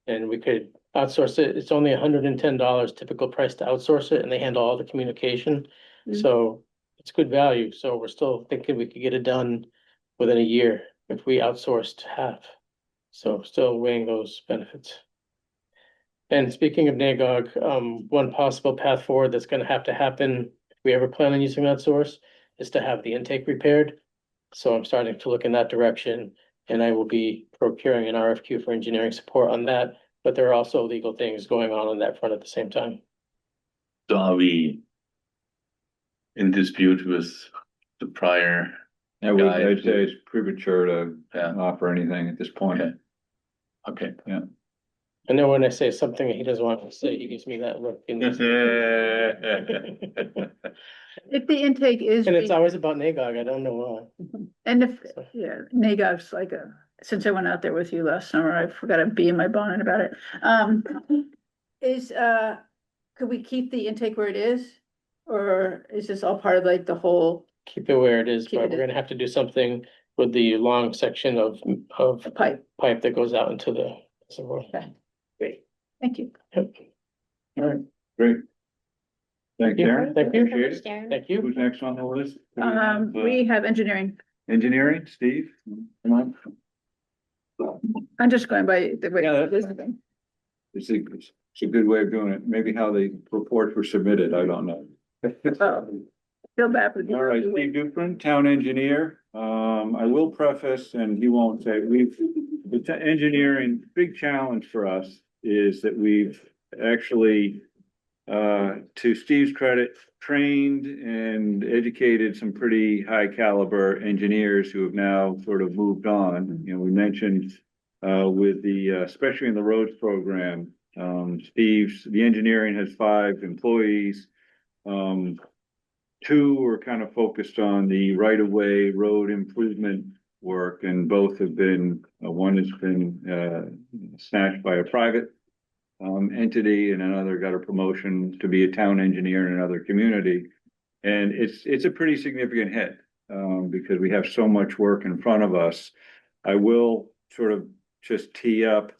And we could outsource it. It's only $110 typical price to outsource it, and they handle all the communication. Mm. So it's good value. So we're still thinking we could get it done within a year if we outsourced half. So still weighing those benefits. And speaking of NAGOG, one possible path forward that's gonna have to happen, if we ever plan on using that source, is to have the intake repaired. So I'm starting to look in that direction, and I will be procuring an RFQ for engineering support on that. But there are also legal things going on that front at the same time. So are we in dispute with the prior? Yeah, I'd say it's premature to Yeah. offer anything at this point. Okay. I know when I say something he doesn't want to say, he gives me that look. And Okay. If the intake is, it's always about NAGOG, I don't know why. and if, yeah, NAGOG's like since I went out there with you last summer, I forgot to be in my bonnet about it. Could we keep the intake where it is? Or is this all part of like the whole Keep it where it is, Keep but it we're gonna have to do something with the long section of pipe? pipe that goes out into the reservoir. Okay, great, thank you. Yep. All right, great. Thank you, Aaron. Thank you. Appreciate it. Sharon. Thank you. Who's next on the list? We have engineering. Engineering, Steve, come on. I'm just going by the way. Yeah, it is moving. It's a good way of doing it. Maybe how the reports were submitted, I don't know. Oh, feel bad for. All right, Steve Duprin, town engineer. I will preface, and he won't say, the engineering, big challenge for us is that we've actually, to Steve's credit, trained and educated some pretty high caliber engineers who have now sort of moved on. You know, we mentioned, with the, especially in the roads program, the engineering has 5 employees. 2 are kind of focused on the right-of-way road improvement work, and both have been, one has been snatched by a private entity, and another got a promotion to be a town engineer in another community. And it's a pretty significant hit, because we have so much work in front of us. I will sort of just tee up,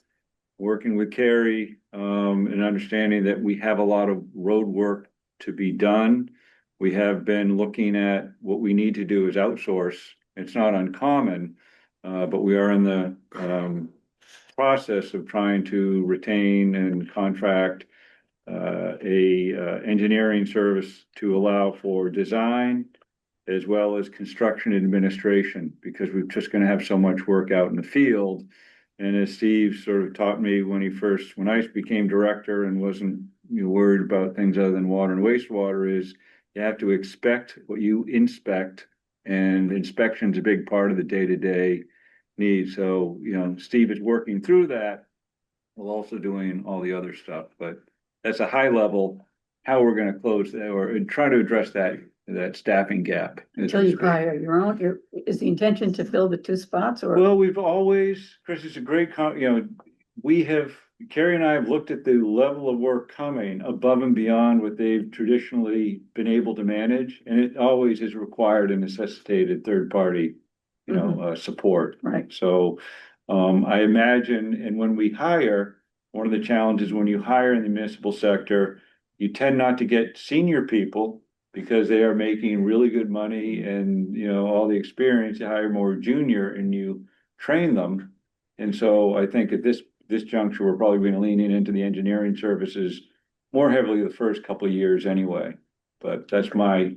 working with Carrie, and understanding that we have a lot of road work to be done. We have been looking at what we need to do is outsource. It's not uncommon, but we are in the process of trying to retain and contract engineering service to allow for design as well as construction administration, because we're just gonna have so much work out in the field. And as Steve sort of taught me when I became director and wasn't, worried about things other than water and wastewater, is you have to expect what you inspect, and inspection's a big part of the day-to-day need. So, Steve is working through that while also doing all the other stuff, but that's a high level, how we're gonna close that or try to address that staffing gap. Until you hire your own, is the intention to fill the 2 spots or? Well, we've always, Chris, it's a great, Carrie and I have looked at the level of work coming above and beyond what they've traditionally been able to manage, and it always has required and necessitated third-party, support. Right. So, I imagine, and when we hire, one of the challenges when you hire in the municipal sector, you tend not to get senior people because they are making really good money and, all the experience. You hire more junior and you train them. And so I think at this this juncture, we're probably gonna lean into the engineering services more heavily the first couple of years anyway. But that's my,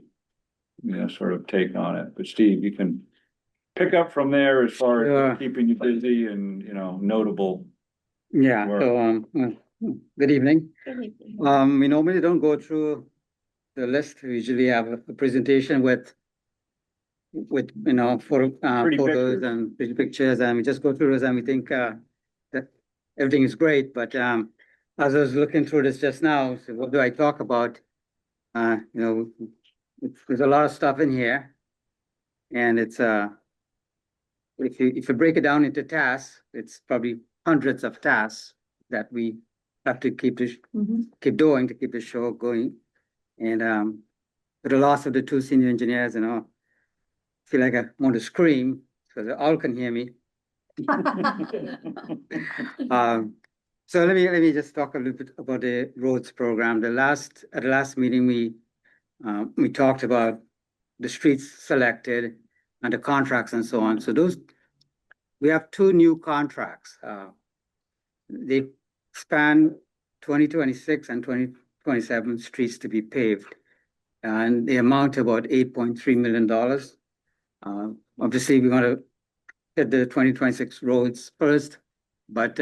sort of take on it. But Steve, you can pick up from there as far as keeping you busy and, notable. Yeah, work. so, good evening. Good evening. We normally don't go through the list. We usually have a presentation with, Pretty photos pictures. and pretty pictures, and we just go through this and we think, that everything is great, but, as I was looking through this just now, so what do I talk about? There's a lot of stuff in here. And it's, if you break it down into tasks, it's probably hundreds of tasks that we have to keep doing to keep the show going. And with the loss of the two senior engineers, I feel like I want to scream so they all can hear me. So let me just talk a little bit about the roads program. At the last meeting, we talked about the streets selected and the contracts and so on. So we have two new contracts. They span 2026 and 2027 streets to be paved. And they amount to about $8.3 million. Obviously, we want to hit the 2026 roads first, but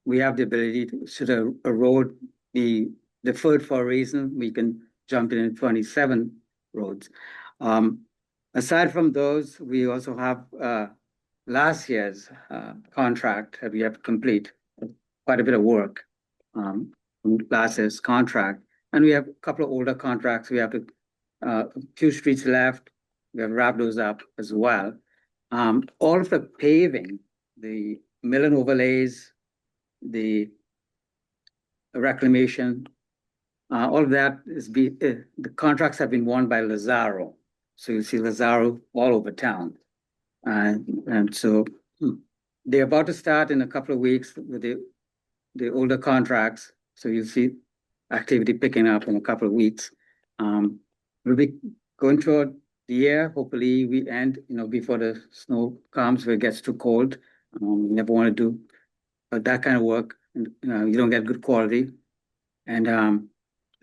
we have the ability to, should a road be deferred for a reason, we can jump in 27 roads. Aside from those, we also have last year's contract that we have to complete, quite a bit of work from last year's contract. And we have a couple of older contracts. We have a few streets left. We have wrapped those up as well. All of the paving, the mill and overlays, the reclamation, all of that the contracts have been won by Lazaro. So you see Lazaro all over town. And so they're about to start in a couple of weeks with the older contracts. So you'll see activity picking up in a couple of weeks. We'll be going through the year. Hopefully we end, before the snow comes, where it gets too cold. We never want to do that kind of work. And, you don't get good quality. And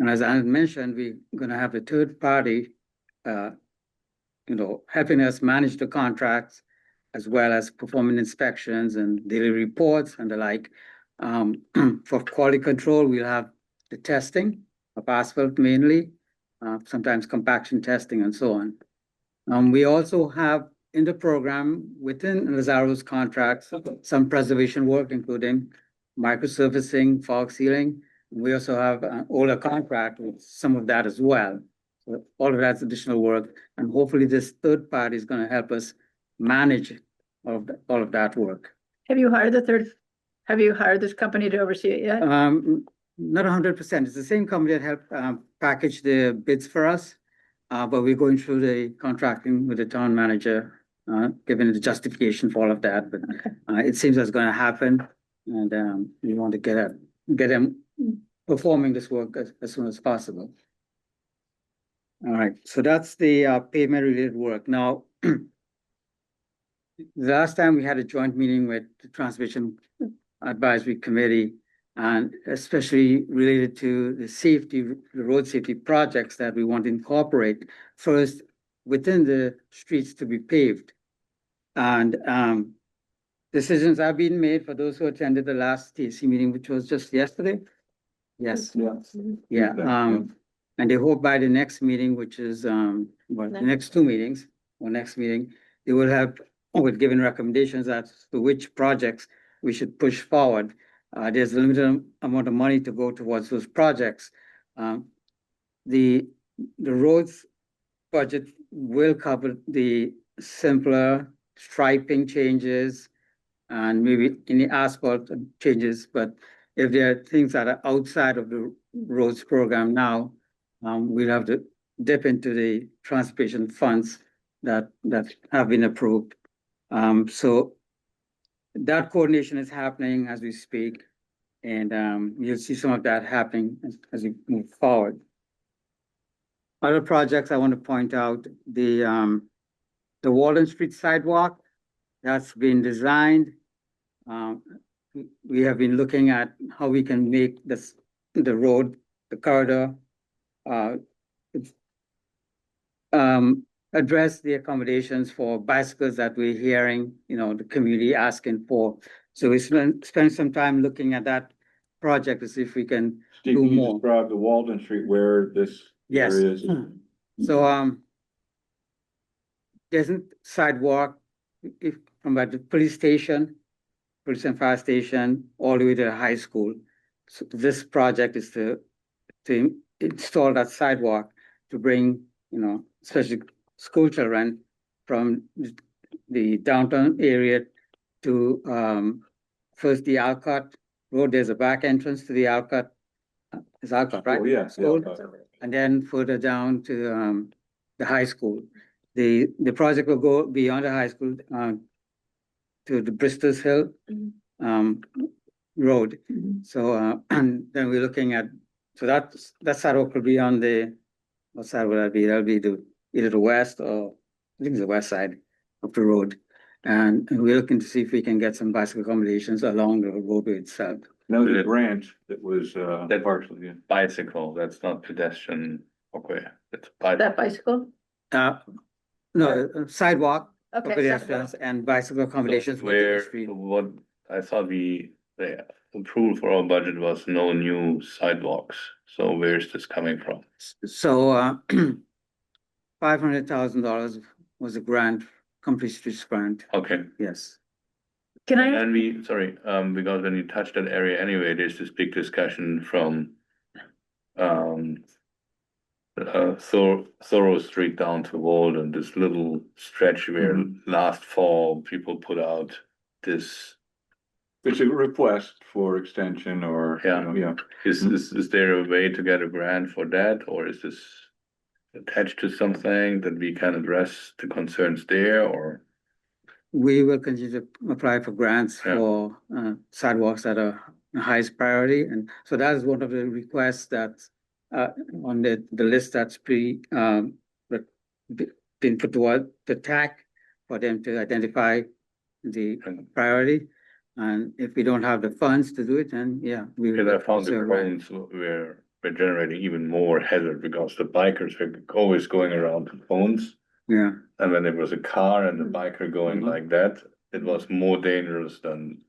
as I mentioned, we're going to have a third party, helping us manage the contracts, as well as performing inspections and daily reports and the like. For quality control, we'll have the testing of asphalt mainly, sometimes compaction testing and so on. We also have in the program within Lazaro's contracts, some preservation work, including microsurfacing, fog sealing. We also have an older contract with some of that as well. So all of that's additional work. And hopefully this third party is going to help us manage all of that work. Have you hired this company to oversee it yet? Not 100%. It's the same company that helped package the bids for us. But we're going through the contracting with the town manager, giving the justification for all of that. But it seems that's going to happen. And we want to get them performing this work as soon as possible. All right, so that's the pavement related work. Now, the last time we had a joint meeting with the Transportation Advisory Committee, and especially related to the road safety projects that we want to incorporate first within the streets to be paved. And decisions have been made for those who attended the last TAC meeting, which was just yesterday. Yes. Yeah. And they hope by the next meeting, which is the next two meetings or next meeting, they will have given recommendations as to which projects we should push forward. There's a limited amount of money to go towards those projects. The roads budget will cover the simpler striping changes and maybe any asphalt changes. But if there are things that are outside of the roads program now, we'll have to dip into the transportation funds that have been approved. So that coordination is happening as we speak, and you'll see some of that happening as we move forward. Other projects I want to point out, the Walden Street sidewalk, that's been designed. we have been looking at how we can make this, the road, the corridor, uh, it's, address the accommodations for bicycles that we're hearing, you know, the community asking for. So we spend some time looking at that project to see if we can Steve, do can you more. describe the Walden Street where this Yes. area is? So, there's a sidewalk if from at the police station, police and fire station, all the way to the high school. So this project is to install that sidewalk to bring, you know, especially school children from the downtown area to, first the Alcott Road, there's a back entrance to the Alcott. It's Alcott, right? Oh, yeah. School. Yeah. And then further down to, the high school. The project will go beyond the high school, to the Bristol's Hill, road. So, and then we're looking at, so that sidewalk will be on the, what side will that be? That'll be either the west or, I think it's the west side of the road. And we're looking to see if we can get some bicycle accommodations along the roadway itself. That was a grant that was, That partially, yeah. bicycle, that's not pedestrian, okay, that's bicycle. That bicycle? No, sidewalk for Okay. pedestrians and bicycle accommodations. within the Where, street. what, I thought the approval for our budget was no new sidewalks, so where's this coming from? So, $500,000 was a grant, Complete Streets grant, Okay, yes. Can I, and because when you touch that area anyway, there's this big discussion from Thoreau Street down to Walden, this little stretch where last fall people put out this. It's a request for extension or, you Yeah. know, yeah. Is there a way to get a grant for that, or is this attached to something that we can address the concerns there, or? We will continue to apply for grants Yeah. for sidewalks that are the highest priority. And so that is one of the requests that's on the list that's been put toward the TAC for them to identify the priority. And if we don't have the funds to do it, then yeah. we will Because I found the consider grant. phones were generating even more hazard because the bikers were always going around the phones. Yeah. And when there was a car and a biker going like that, it was more dangerous than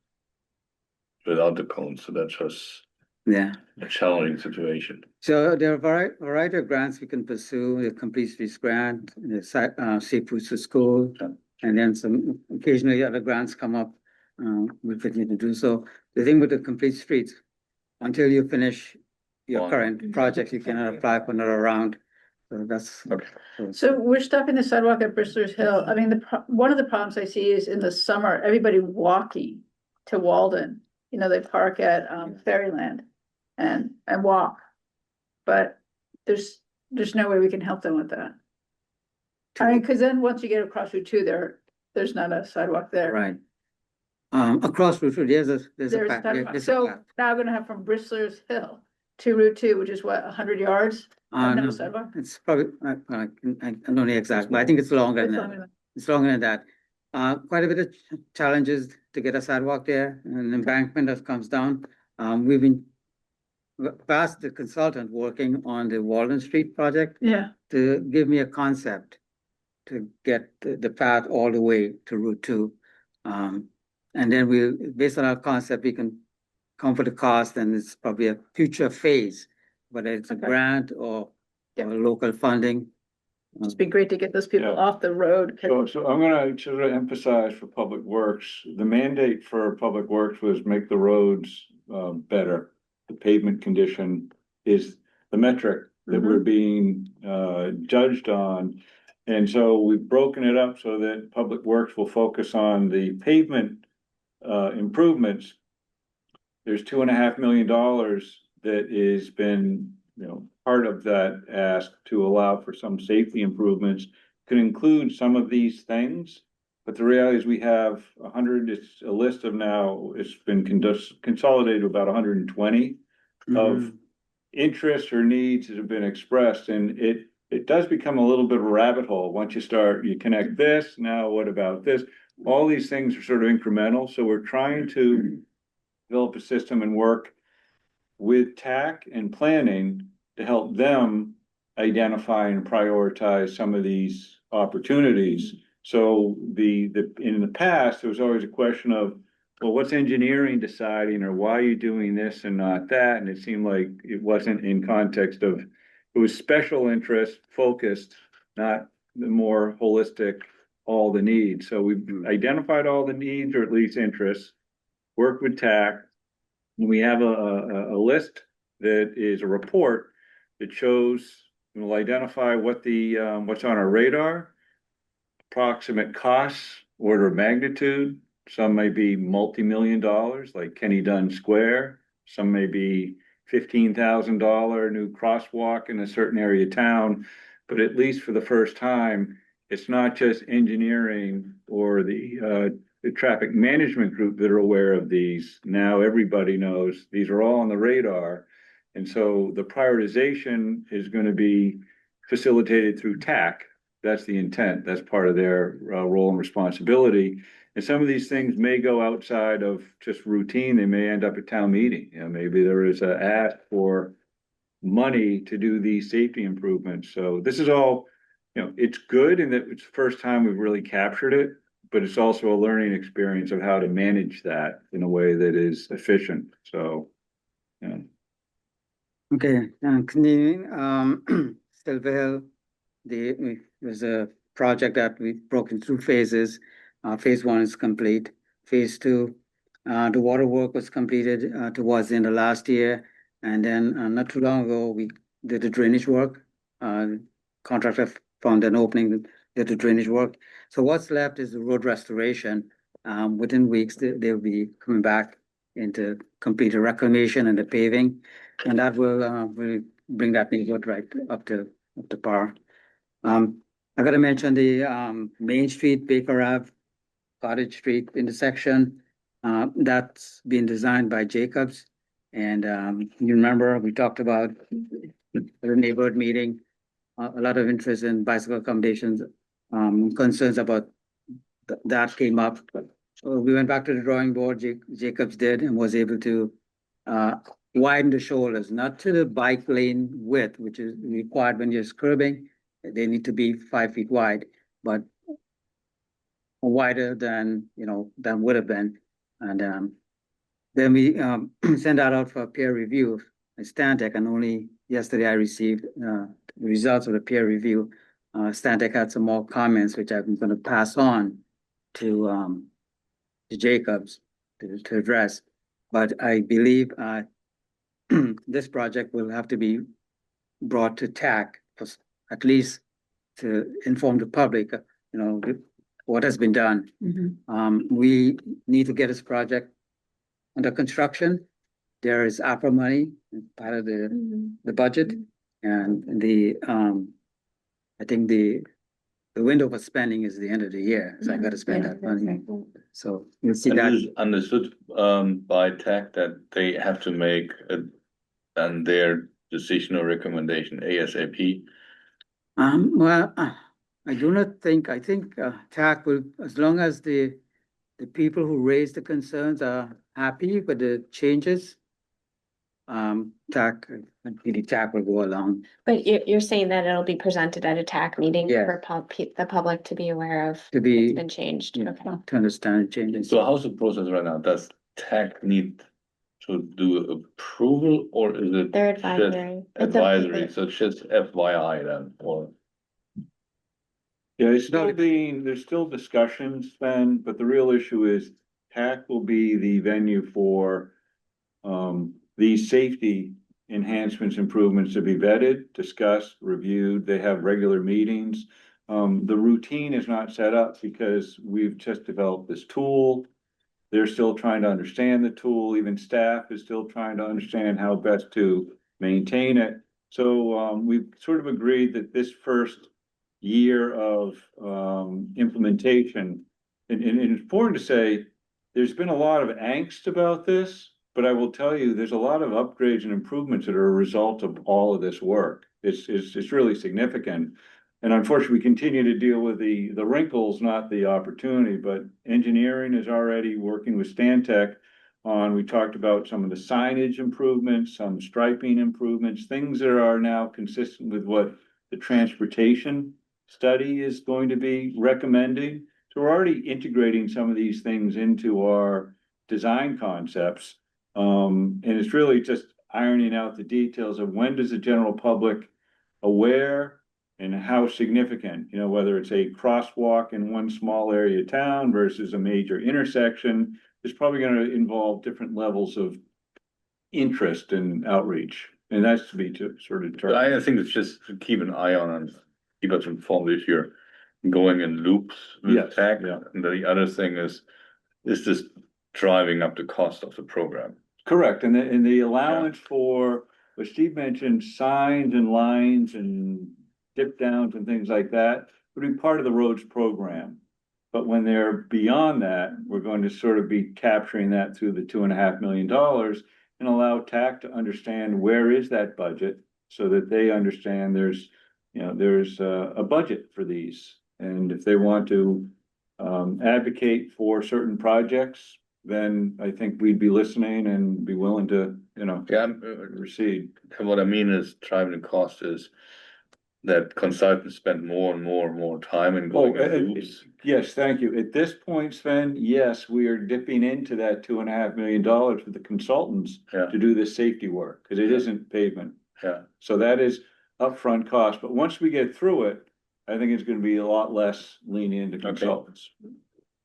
without the cones. So that's just Yeah. a challenging situation. So there are a variety of grants we can pursue, the Complete Streets grant, the Safe Routes to School, and then some, occasionally other grants come up. We continue to do so. The thing with the Complete Streets, until you finish your One. current project, you cannot apply for another round. So that's. Okay. so we're stopping the sidewalk at Bristler's Hill. I mean, one of the problems I see is in the summer, everybody walking to Walden. You know, they park at Ferryland and walk. But there's no way we can help them with that. I mean, cause then once you get across Route 2, there's not a sidewalk there. Right. Across Route 2, there's a There's path. sidewalk. There's a So path. now I'm gonna have from Bristler's Hill to Route 2, which is what, 100 yards? And no No, sidewalk? it's probably, I don't know the exact, but I think it's longer It's than longer that. than- It's longer than that. Quite a bit of challenges to get a sidewalk there, and an embankment that comes down. We've been asked the consultant working on the Walden Street project Yeah, to give me a concept to get the path all the way to Route 2. And then based on our concept, we can come for the cost, and it's probably a future phase, whether it's a Okay. grant or Yeah. local funding. it's been great to get those people Yeah. off the road. 'Cause- So I'm gonna sort of emphasize for Public Works, the mandate for Public Works was make the roads better. The pavement condition is the metric that we're being judged on. And so we've broken it up so that Public Works will focus on the pavement improvements. There's $2.5 million that has been, you know, part of that ask to allow for some safety improvements. Could include some of these things, but the reality is we have 100, it's a list of now, it's been consolidated to about 120 of interests or needs that have been expressed, and it does become a little bit of a rabbit hole. Once you connect this, now what about this? All these things are sort of incremental, so we're trying to develop a system and work with TAC and planning to help them identify and prioritize some of these opportunities. So in the past, there was always a question of, well, what's engineering deciding, or why are you doing this and not that? And it seemed like it wasn't in context of, it was special interest focused, not the more holistic, all the needs. So we've identified all the needs, or at least interests, worked with TAC. We have a list that is a report that shows, will identify what what's on our radar, approximate costs, order of magnitude. Some may be multi-million dollars, like Kenny Dunn Square. Some may be $15,000 new crosswalk in a certain area of town. But at least for the first time, it's not just engineering or the traffic management group that are aware of these. Now everybody knows these are all on the radar. And so the prioritization is going to be facilitated through TAC. That's the intent. That's part of their role and responsibility. And some of these things may go outside of just routine. They may end up at town meeting. You know, maybe there is a ask for money to do these safety improvements. So this is all, you know, it's good in that it's the first time we've really captured it, but it's also a learning experience of how to manage that in a way that is efficient. So, yeah. Okay, continuing, Silver Hill, there's a project that we've broken through phases. Phase 1 is complete. Phase 2, the water work was completed towards the end of last year. And then not too long ago, we did the drainage work. Contractor found an opening, did the drainage work. So what's left is the road restoration. Within weeks, they'll be coming back into complete reclamation and the paving. And that will bring that neighborhood right up to par. I gotta mention the Main Street, Baker Ave, Cottage Street intersection. That's been designed by Jacobs. And you remember we talked about the neighborhood meeting, a lot of interest in bicycle accommodations, concerns about that came up. So we went back to the drawing board, Jacobs did, and was able to widen the shoulders, not to the bike lane width, which is required when you're curbing. They need to be 5 feet wide, but wider than, than would have been. And then we send that out for peer review at Stantec, and only yesterday I received the results of the peer review. Stantec had some more comments, which I'm going to pass on to Jacobs to address. But I believe this project will have to be brought to TAC, at least to inform the public, what has been done. We need to get this project under construction. There is APRA money, part of the budget, and I think the window for spending is the end of the year, so I got to spend that money. So you'll see And that. it is understood by TAC that they have to make their decision or recommendation ASAP. Well, I do not think, I think TAC will, as long as the people who raised the concerns are happy with the changes, TAC will go along. But you're saying that it'll be presented at a TAC meeting Yeah. for the public to be aware of To be, what's been changed. Okay. to understand the changes. So how's the process right now? Does TAC need to do approval, or is it They're just advisory. advisory? So it's just FYI then, or? Yeah, there's still discussions, Ben, but the real issue is TAC will be the venue for these safety enhancements, improvements to be vetted, discussed, reviewed. They have regular meetings. The routine is not set up because we've just developed this tool. They're still trying to understand the tool. Even staff is still trying to understand how best to maintain it. So we've sort of agreed that this first year of implementation, and it's important to say, there's been a lot of angst about this, but I will tell you, there's a lot of upgrades and improvements that are a result of all of this work. It's really significant. And unfortunately, we continue to deal with the wrinkles, not the opportunity, but engineering is already working with Stantec on, we talked about some of the signage improvements, some striping improvements, things that are now consistent with what the transportation study is going to be recommending. So we're already integrating some of these things into our design concepts. And it's really just ironing out the details of when does the general public aware and how significant, you know, whether it's a crosswalk in one small area of town versus a major intersection, is probably going to involve different levels of interest and outreach. And that's to be sort of determined. I think it's just to keep an eye on and keep us informed this year, going in loops with Yes, tech. yeah. And the other thing is this driving up the cost of the program? Correct, and the allowance for, what Steve mentioned, signs and lines and dip downs and things like that, would be part of the roads program. But when they're beyond that, we're going to sort of be capturing that through the $2.5 million and allow TAC to understand where is that budget, so that they understand there's, you know, there's a budget for these. And if they want to advocate for certain projects, then I think we'd be listening and be willing to, you know, Yeah, proceed. and what I mean is driving the cost is that consultants spend more and more time in going in loops. Yes, thank you. At this point, Sven, yes, we are dipping into that $2.5 million for the consultants Yeah. to do this safety work, because it isn't pavement. Yeah. So that is upfront cost, but once we get through it, I think it's gonna be a lot less lenient to consultants.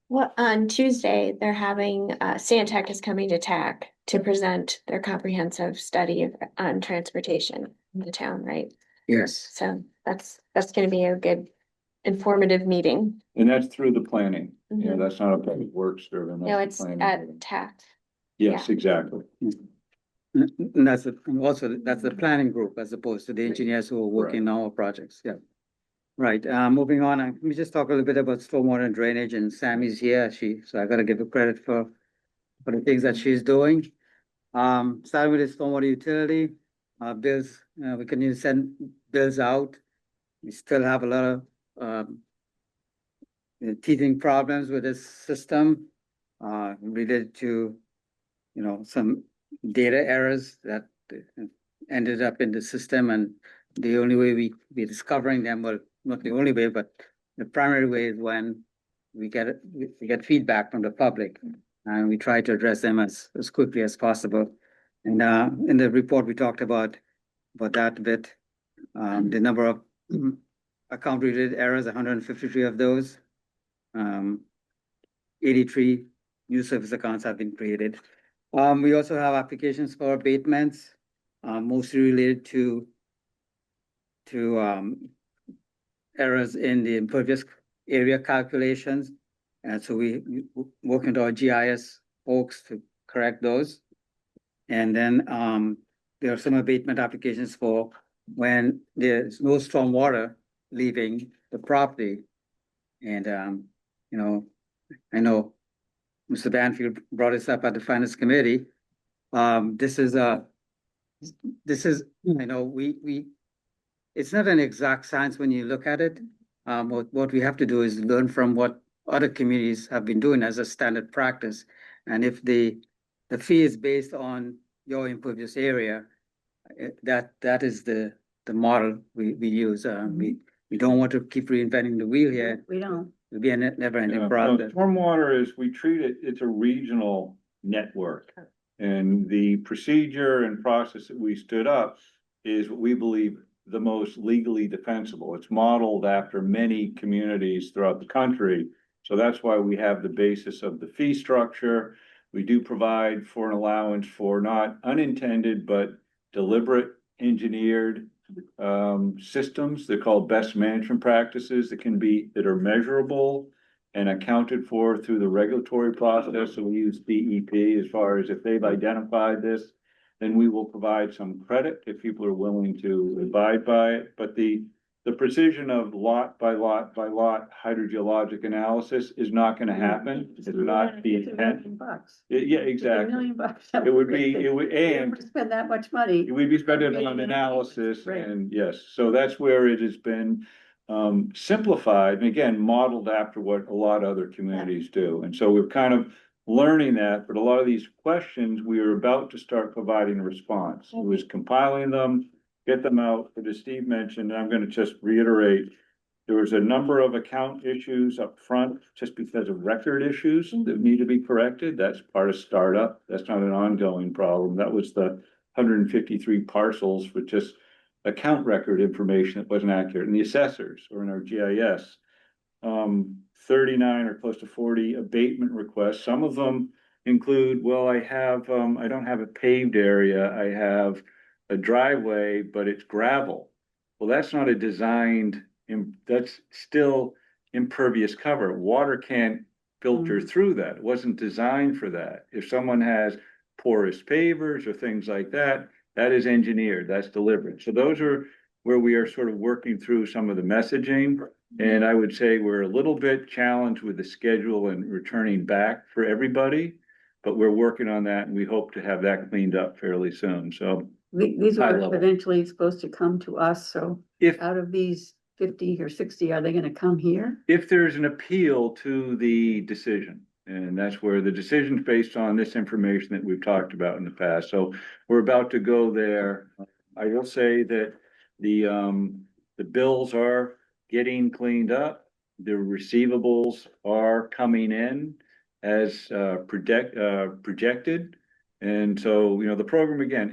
Well, on Tuesday, they're having, Sandtech is coming to TAC to present their comprehensive study on transportation in the town, right? Yes. So that's gonna be a good informative meeting. And that's through the planning, you know, Mhm. that's not a public works driven. No, that's it's the planning at driven. TAC. Yes, exactly. And that's that's the planning group as opposed to the engineers who are working on our projects, yeah. Right, moving on, let me just talk a little bit about stormwater and drainage, and Sammy's here, so I gotta give her credit for the things that she's doing. Starting with the stormwater utility, bills, we continue to send bills out. We still have a lot of, teething problems with this system, related to, you know, some data errors that ended up in the system, and the only way we're discovering them, well, not the only way, but the primary way is when we get feedback from the public, and we try to address them as quickly as possible. And in the report, we talked about that a bit. The number of account related errors, 153 of those. 83 new service accounts have been created. We also have applications for abatements, mostly related to errors in the impervious area calculations. And so we work with our GIS folks to correct those. And then there are some abatement applications for when there's no storm water leaving the property. And, you know, I know Mr. Banfield brought this up at the finance committee. This is, you know, it's not an exact science when you look at it. What we have to do is learn from what other communities have been doing as a standard practice. And if the fee is based on your impervious area, that is the model we use. We don't want to keep reinventing the wheel here. We don't. It'll be a never-ending Yeah, process. Stormwater is, we treat it, it's a regional network. And the procedure and process that we stood up is what we believe the most legally defensible. It's modeled after many communities throughout the country. So that's why we have the basis of the fee structure. We do provide for an allowance for not unintended, but deliberate engineered systems. They're called best management practices that are measurable and accounted for through the regulatory process. So we use DEP as far as if they've identified this, then we will provide some credit if people are willing to abide by it. But the precision of lot by lot by lot hydrogeologic analysis is not going to happen. It's not the intent. Yeah, exactly. It would be, and spend that much money. we'd be spending it on analysis, Right. and yes, so that's where it has been simplified, and again, modeled after what a lot of other communities do. And so we've kind of learning that, but a lot of these questions, we are about to start providing a response. It was compiling them, get them out, but as Steve mentioned, and I'm gonna just reiterate, there was a number of account issues up front just because of record issues that need to be corrected. That's part of startup. That's not an ongoing problem. That was the 153 parcels with just account record information that wasn't accurate in the assessors or in our GIS. 39 or close to 40 abatement requests. Some of them include, well, I don't have a paved area. I have a driveway, but it's gravel. Well, that's not a designed, that's still impervious cover. Water can't filter through that. It wasn't designed for that. If someone has porous pavers or things like that, that is engineered, that's deliberate. So those are where we are sort of working through some of the messaging. And I would say we're a little bit challenged with the schedule and returning back for everybody, but we're working on that and we hope to have that cleaned up fairly soon. So These High are level. eventually supposed to come to us, so if out of these 50 or 60, are they gonna come here? if there's an appeal to the decision, and that's where the decision's based on this information that we've talked about in the past. So we're about to go there. I will say that the bills are getting cleaned up. The receivables are coming in as projected. And so, the program, again,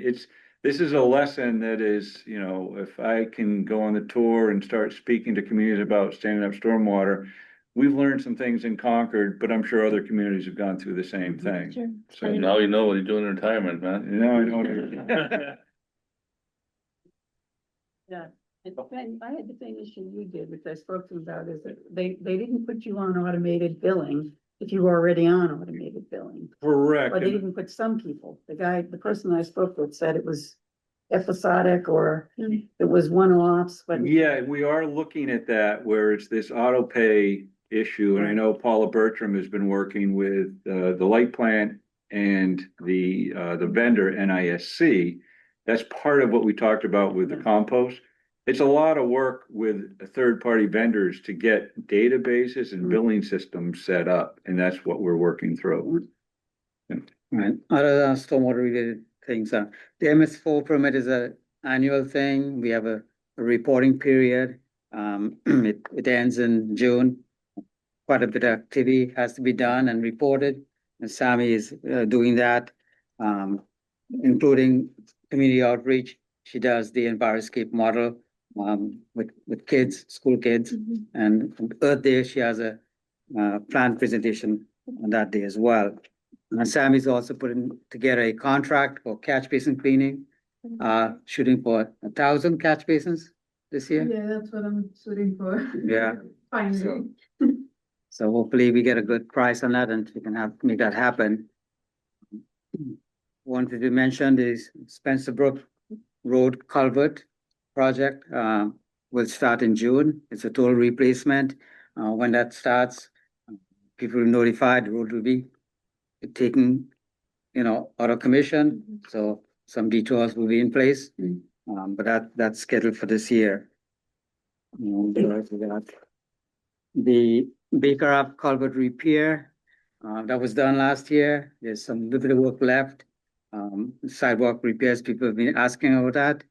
this is a lesson that is, if I can go on the tour and start speaking to communities about standing up stormwater, we've learned some things in Concord, but I'm sure other communities have gone through the same thing. Sure. So Now you know what you do in retirement, man. now I know. Yeah. I had the same issue you did, which I spoke to them about, is that they didn't put you on automated billing if you were already on automated billing. Correct. Or they And- didn't put some people. The person I spoke with said it was episodic or it was one-offs, but. Yeah, we are looking at that where it's this auto pay issue, and I know Paula Bertram has been working with the light plant and the vendor NISC. That's part of what we talked about with the compost. It's a lot of work with third-party vendors to get databases and billing systems set up, and that's what we're working through. Right, other stormwater related things, the MS4 permit is a annual thing. We have a reporting period. It ends in June. Quite a bit of activity has to be done and reported, and Sammy is doing that, including community outreach. She does the Enviroscape model with kids, school kids, and on Earth Day she has a planned presentation on that day as well. And Sammy's also putting together a contract for catch basin cleaning, shooting for 1,000 catch basins this year. Yeah, that's what I'm shooting for. Yeah. Finally. So hopefully we get a good price on that and we can make that happen. Wanted to mention is Spencer Brook Road Culvert project will start in June. It's a total replacement. When that starts, people will be notified, the road will be taken, out of commission. So some detours will be in place. But that's scheduled for this year. The Baker Ave culvert repair, that was done last year. There's some little bit of work left. Sidewalk repairs, people have been asking about that.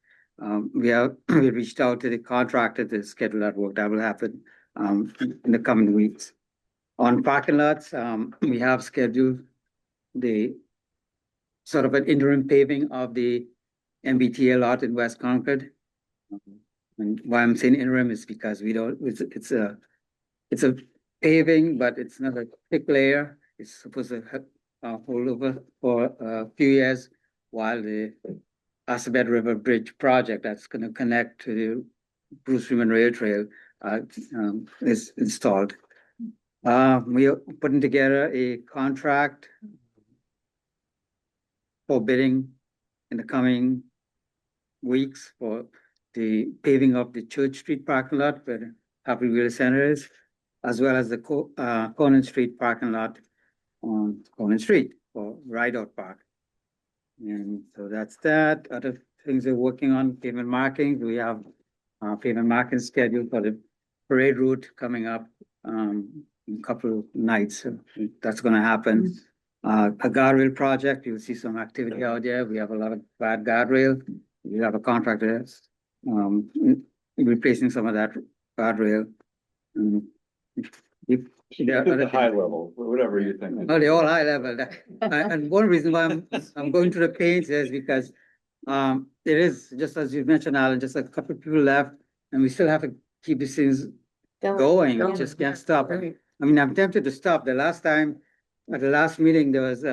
We reached out to the contractor to schedule that work. That will happen in the coming weeks. On parking lots, we have scheduled the sort of an interim paving of the MBTA lot in West Concord. And why I'm saying interim is because it's a paving, but it's not a thick layer. It's supposed to hold over for a few years while the Assabet River Bridge project that's going to connect to the Bruce Freeman Rail Trail is installed. We are putting together a contract for bidding in the coming weeks for the paving of the Church Street parking lot where the Happy Wheel Center is, as well as the Conan Street parking lot on Conan Street for Rideout Park. And so that's that. Other things we're working on, pavement markings. We have pavement marking scheduled for the parade route coming up in a couple of nights. So that's going to happen. A guardrail project, you'll see some activity out there. We have a lot of bad guardrail. We have a contractor that's, replacing some of that guardrail. The high level, whatever you think. Oh, they're all high level. And one reason why I'm going to the paints is because it is, just as you mentioned, Alan, just a couple of people left, and we still have to keep these things going. We just can't stop. I mean, I'm tempted to stop. The last time, at the last meeting, there was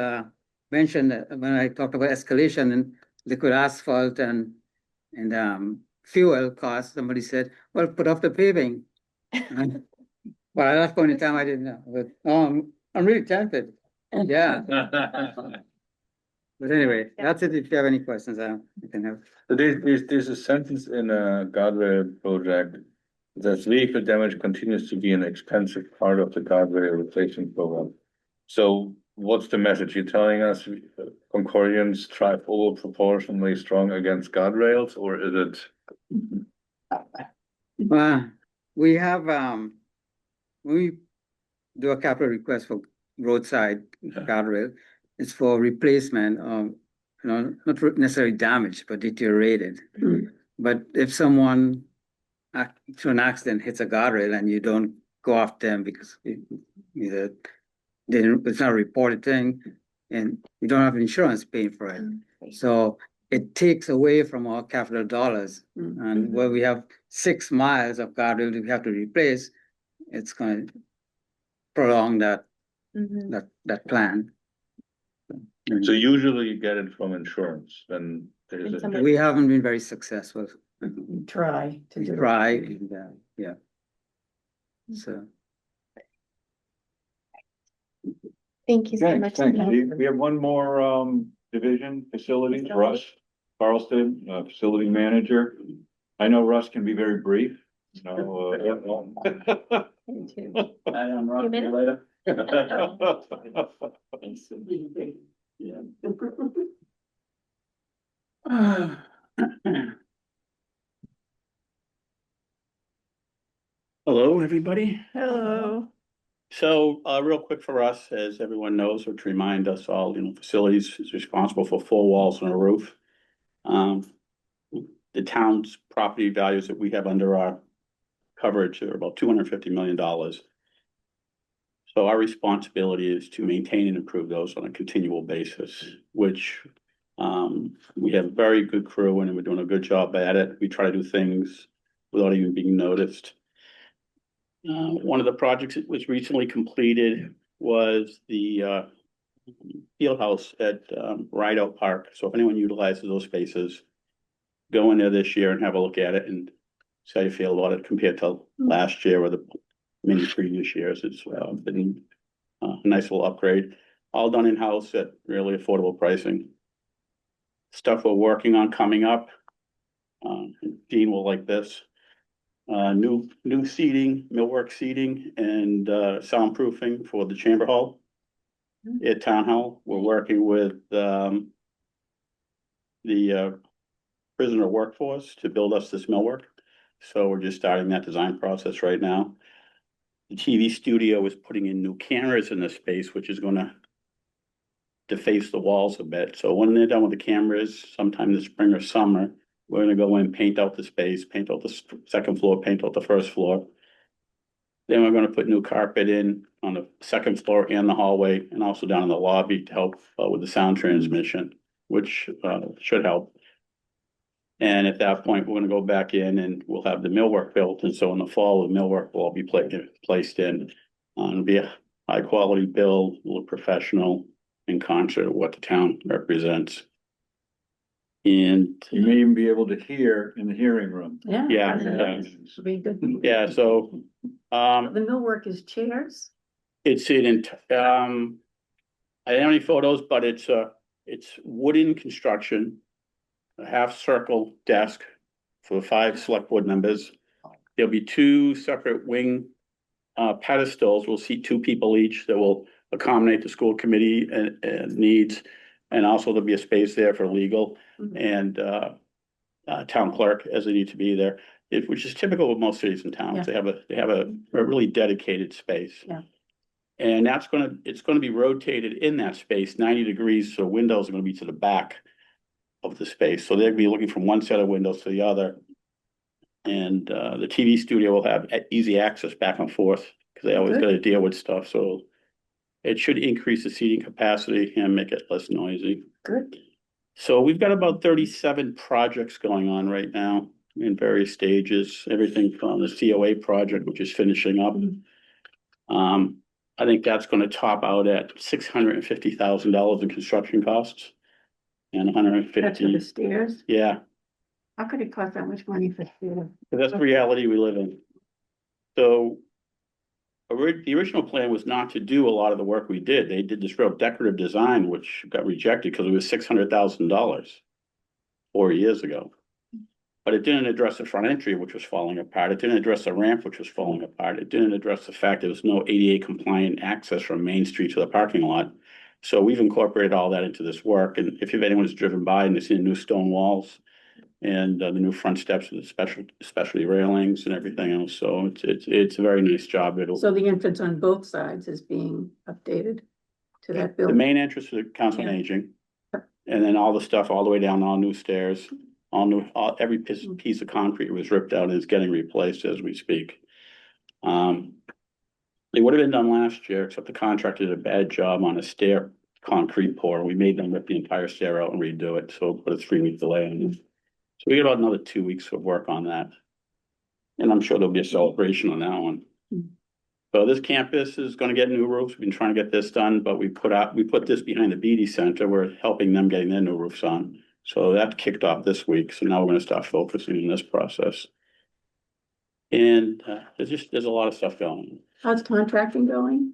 mention when I talked about escalation and liquid asphalt and fuel costs, somebody said, well, put off the paving. Well, at that point in time, I didn't know, but I'm really tempted. Yeah. But anyway, that's it. If you have any questions, I can have. So there's a sentence in a guardrail project that vehicle damage continues to be an expensive part of the guardrail replacement program. So what's the message? You're telling us Concordians strive over proportionally strong against guardrails, or is it? We have, we do a capital request for roadside guardrail. It's for replacement, not necessarily damaged, but deteriorated. But if someone through an accident hits a guardrail and you don't go after them because it's not a reported thing, and you don't have insurance paying for it. So it takes away from our capital dollars. And where we have 6 miles of guardrail we have to replace, it's going to prolong that plan. So usually you get it from insurance, then there's a. We haven't been very successful. Try to do it. Try, and, yeah. So. Thank you so Okay, much. thanks. We have one more division, facilities, Russ Carlston, facility manager. I know Russ can be very brief, so. I am Russ, see you later. Hello, everybody. Hello. So, real quick for us, as everyone knows, or to remind us all, facilities is responsible for 4 walls and a roof. The town's property values that we have under our coverage are about $250 million. So our responsibility is to maintain and improve those on a continual basis, which we have a very good crew and we're doing a good job at it. We try to do things without even being noticed. One of the projects that was recently completed was the field house at Rideout Park. So if anyone utilizes those spaces, go in there this year and have a look at it and see how you feel about it compared to last year or the many previous years. It's been a nice little upgrade, all done in-house at really affordable pricing. Stuff we're working on coming up. Dean will like this. New seating, millwork seating, and soundproofing for the chamber hall at Town Hall. We're working with the prisoner workforce to build us this millwork. So we're just starting that design process right now. The TV studio is putting in new cameras in this space, which is going to deface the walls a bit. So when they're done with the cameras, sometime this spring or summer, we're going to go in, paint out the space, paint out the second floor, paint out the first floor. Then we're going to put new carpet in on the second floor and the hallway, and also down in the lobby to help with the sound transmission, which should help. And at that point, we're going to go back in and we'll have the millwork built. And so in the fall, the millwork will all be placed in. It'll be a high quality build, look professional, in concert with what the town represents. And You may even be able to hear in the hearing room. yeah, Should be good. yeah. So The millwork is chairs? it's in I don't have any photos, but it's wooden construction, a half circle desk for 5 select board members. There'll be 2 separate wing pedestals. We'll seat 2 people each that will accommodate the school committee and needs. And also there'll be a space there for legal and town clerk as they need to be there, which is typical of most cities and towns. Yeah. They have a really dedicated space. Yeah. And it's gonna be rotated in that space 90 degrees, so windows are gonna be to the back of the space. So they'll be looking from one set of windows to the other. And the TV studio will have easy access back and forth, because they always Good. gotta deal with stuff, so it should increase the seating capacity and make it less noisy. Good. So we've got about 37 projects going on right now in various stages, everything from the COA project, which is finishing up. I think that's gonna top out at $650,000 in construction costs. And That's for the 150, stairs. yeah, How could it cost that much money for stairs? but that's the reality we live in. So the original plan was not to do a lot of the work we did. They did this real decorative design, which got rejected because it was $600,000 4 years ago. But it didn't address the front entry, which was falling apart. It didn't address the ramp, which was falling apart. It didn't address the fact there was no ADA compliant access from Main Street to the parking lot. So we've incorporated all that into this work. And if anyone's driven by and they've seen the new stone walls and the new front steps with the specialty railings and everything else. So it's a very nice job. So the entrance on both sides is being updated to that The building. main entrance to the Council on Yeah. Aging. And then all the stuff all the way down, all new stairs, every piece of concrete was ripped out and is getting replaced as we speak. It would have been done last year, except the contractor did a bad job on a stair concrete pour. We made them rip the entire stair out and redo it, so put a 3-week delay on it. So we got about another 2 weeks of work on that. And I'm sure there'll be a celebration on that one. So this campus is gonna get new roofs. We've been trying to get this done, but we put this behind the Beatty Center. We're helping them getting their new roofs on. So that kicked off this week. So now we're gonna start focusing on this process. And there's a lot of stuff going on. How's contracting going?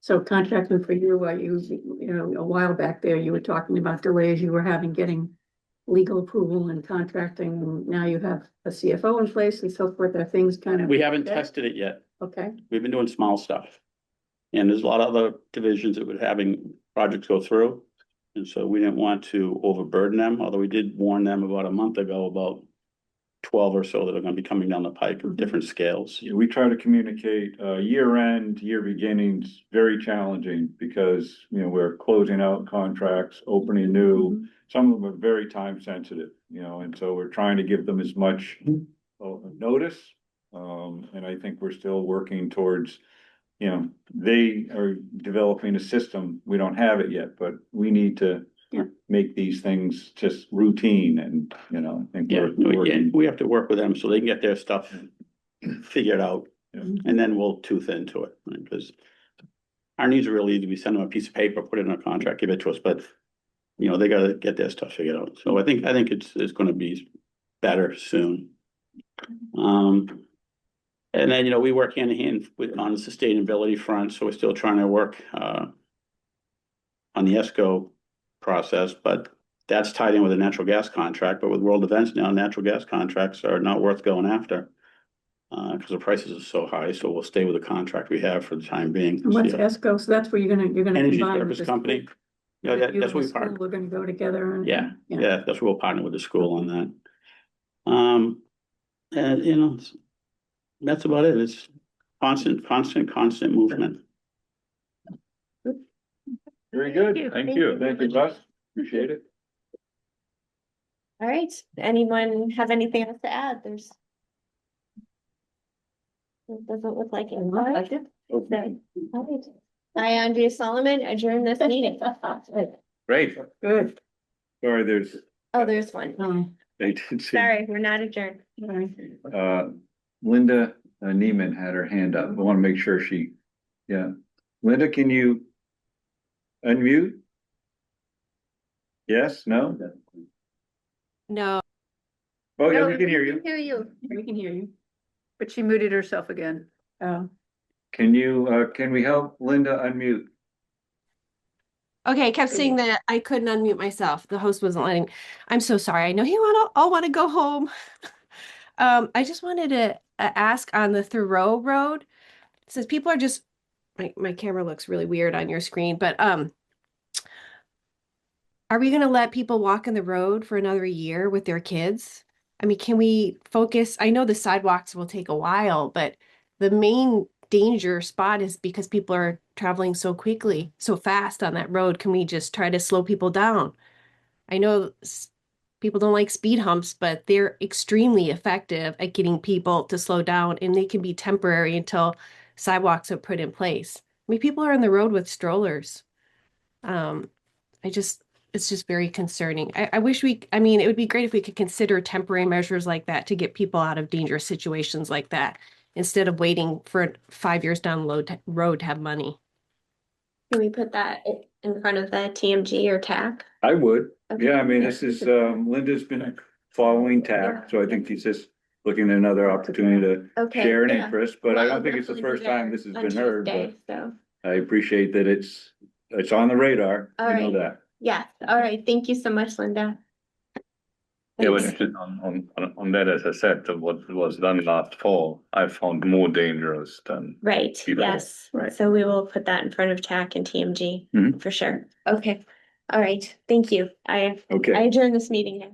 So contracting for you, a while back there, you were talking about delays you were having getting legal approval and contracting. And now you have a CFO in place and so forth. Are things kind of? We haven't tested it yet. Okay. We've been doing small stuff. And there's a lot of other divisions that were having projects go through. And so we didn't want to overburden them, although we did warn them about a month ago about 12 or so that are gonna be coming down the pike of different scales. Yeah, we try to communicate, year end, year beginnings, very challenging because, we're closing out contracts, opening new. Some of them are very time sensitive, and so we're trying to give them as much notice. And I think we're still working towards, they are developing a system. We don't have it yet, but we need to make these things just routine and, I think Yeah, we're working. we have to work with them so they can get their stuff figured out. Yeah. And then we'll tooth into it, right? Because our needs are really easy. We send them a piece of paper, put it in a contract, give it to us, but they gotta get their stuff figured out. So I think it's gonna be better soon. And then, we work hand in hand on the sustainability front, so we're still trying to work on the ESCO process, but that's tied in with a natural gas contract. But with world events now, natural gas contracts are not worth going after because the prices are so high. So we'll stay with the contract we have for the time being. And what's ESCO? So that's where you're gonna Energy combine with Service this Company. Yeah, You that's and what the we school, partner. we're gonna go together and. Yeah, that's where we'll partner with the school on that. And that's about it. It's constant movement. Very good. Thank you. Thank you, Russ. Appreciate it. All right, anyone have anything else to add? It doesn't look like it. All right. All right. I, Andrea Solomon, adjourn this meeting. Great. Good. Sorry, there's, Oh, there's one. they did say, Sorry, we're not adjourned. Linda Neiman had her hand up. I want to make sure Linda, can you unmute? Yes, no? No. Oh, yeah, No, we can hear you. Hear you. We can hear you. But she muted herself again. Oh. Can we help Linda unmute? Okay, I kept saying that I couldn't unmute myself. The host wasn't letting. I'm so sorry. I know you all want to go home. I just wanted to ask on the Thoreau Road, since people are just my camera looks really weird on your screen, but are we going to let people walk in the road for another year with their kids? I mean, can we focus? I know the sidewalks will take a while, but the main danger spot is because people are traveling so quickly, so fast on that road. Can we just try to slow people down? I know people don't like speed humps, but they're extremely effective at getting people to slow down, and they can be temporary until sidewalks are put in place. I mean, people are on the road with strollers. It's just very concerning. I wish I mean, it would be great if we could consider temporary measures like that to get people out of dangerous situations like that, instead of waiting for 5 years down the road to have money. Can we put that in front of the TMG or TAC? I would. Okay. Yeah, I mean, this is, Linda's been following TAC, so I think she's just looking at another opportunity to Okay, share an yeah. interest, but I Well, don't think it's the definitely first be time there this has on been heard, but Tuesday, so, I appreciate that it's on the radar. All We know right. that. yeah, all right, thank you so much, Linda. Yeah, but Thanks. just on that, as I said, what was done last fall, I found more dangerous than. Right, People. yes, Right. so we will put that in front of TAC and TMG Mhm. for sure. Okay, all right, thank you. I Okay. adjourn this meeting now.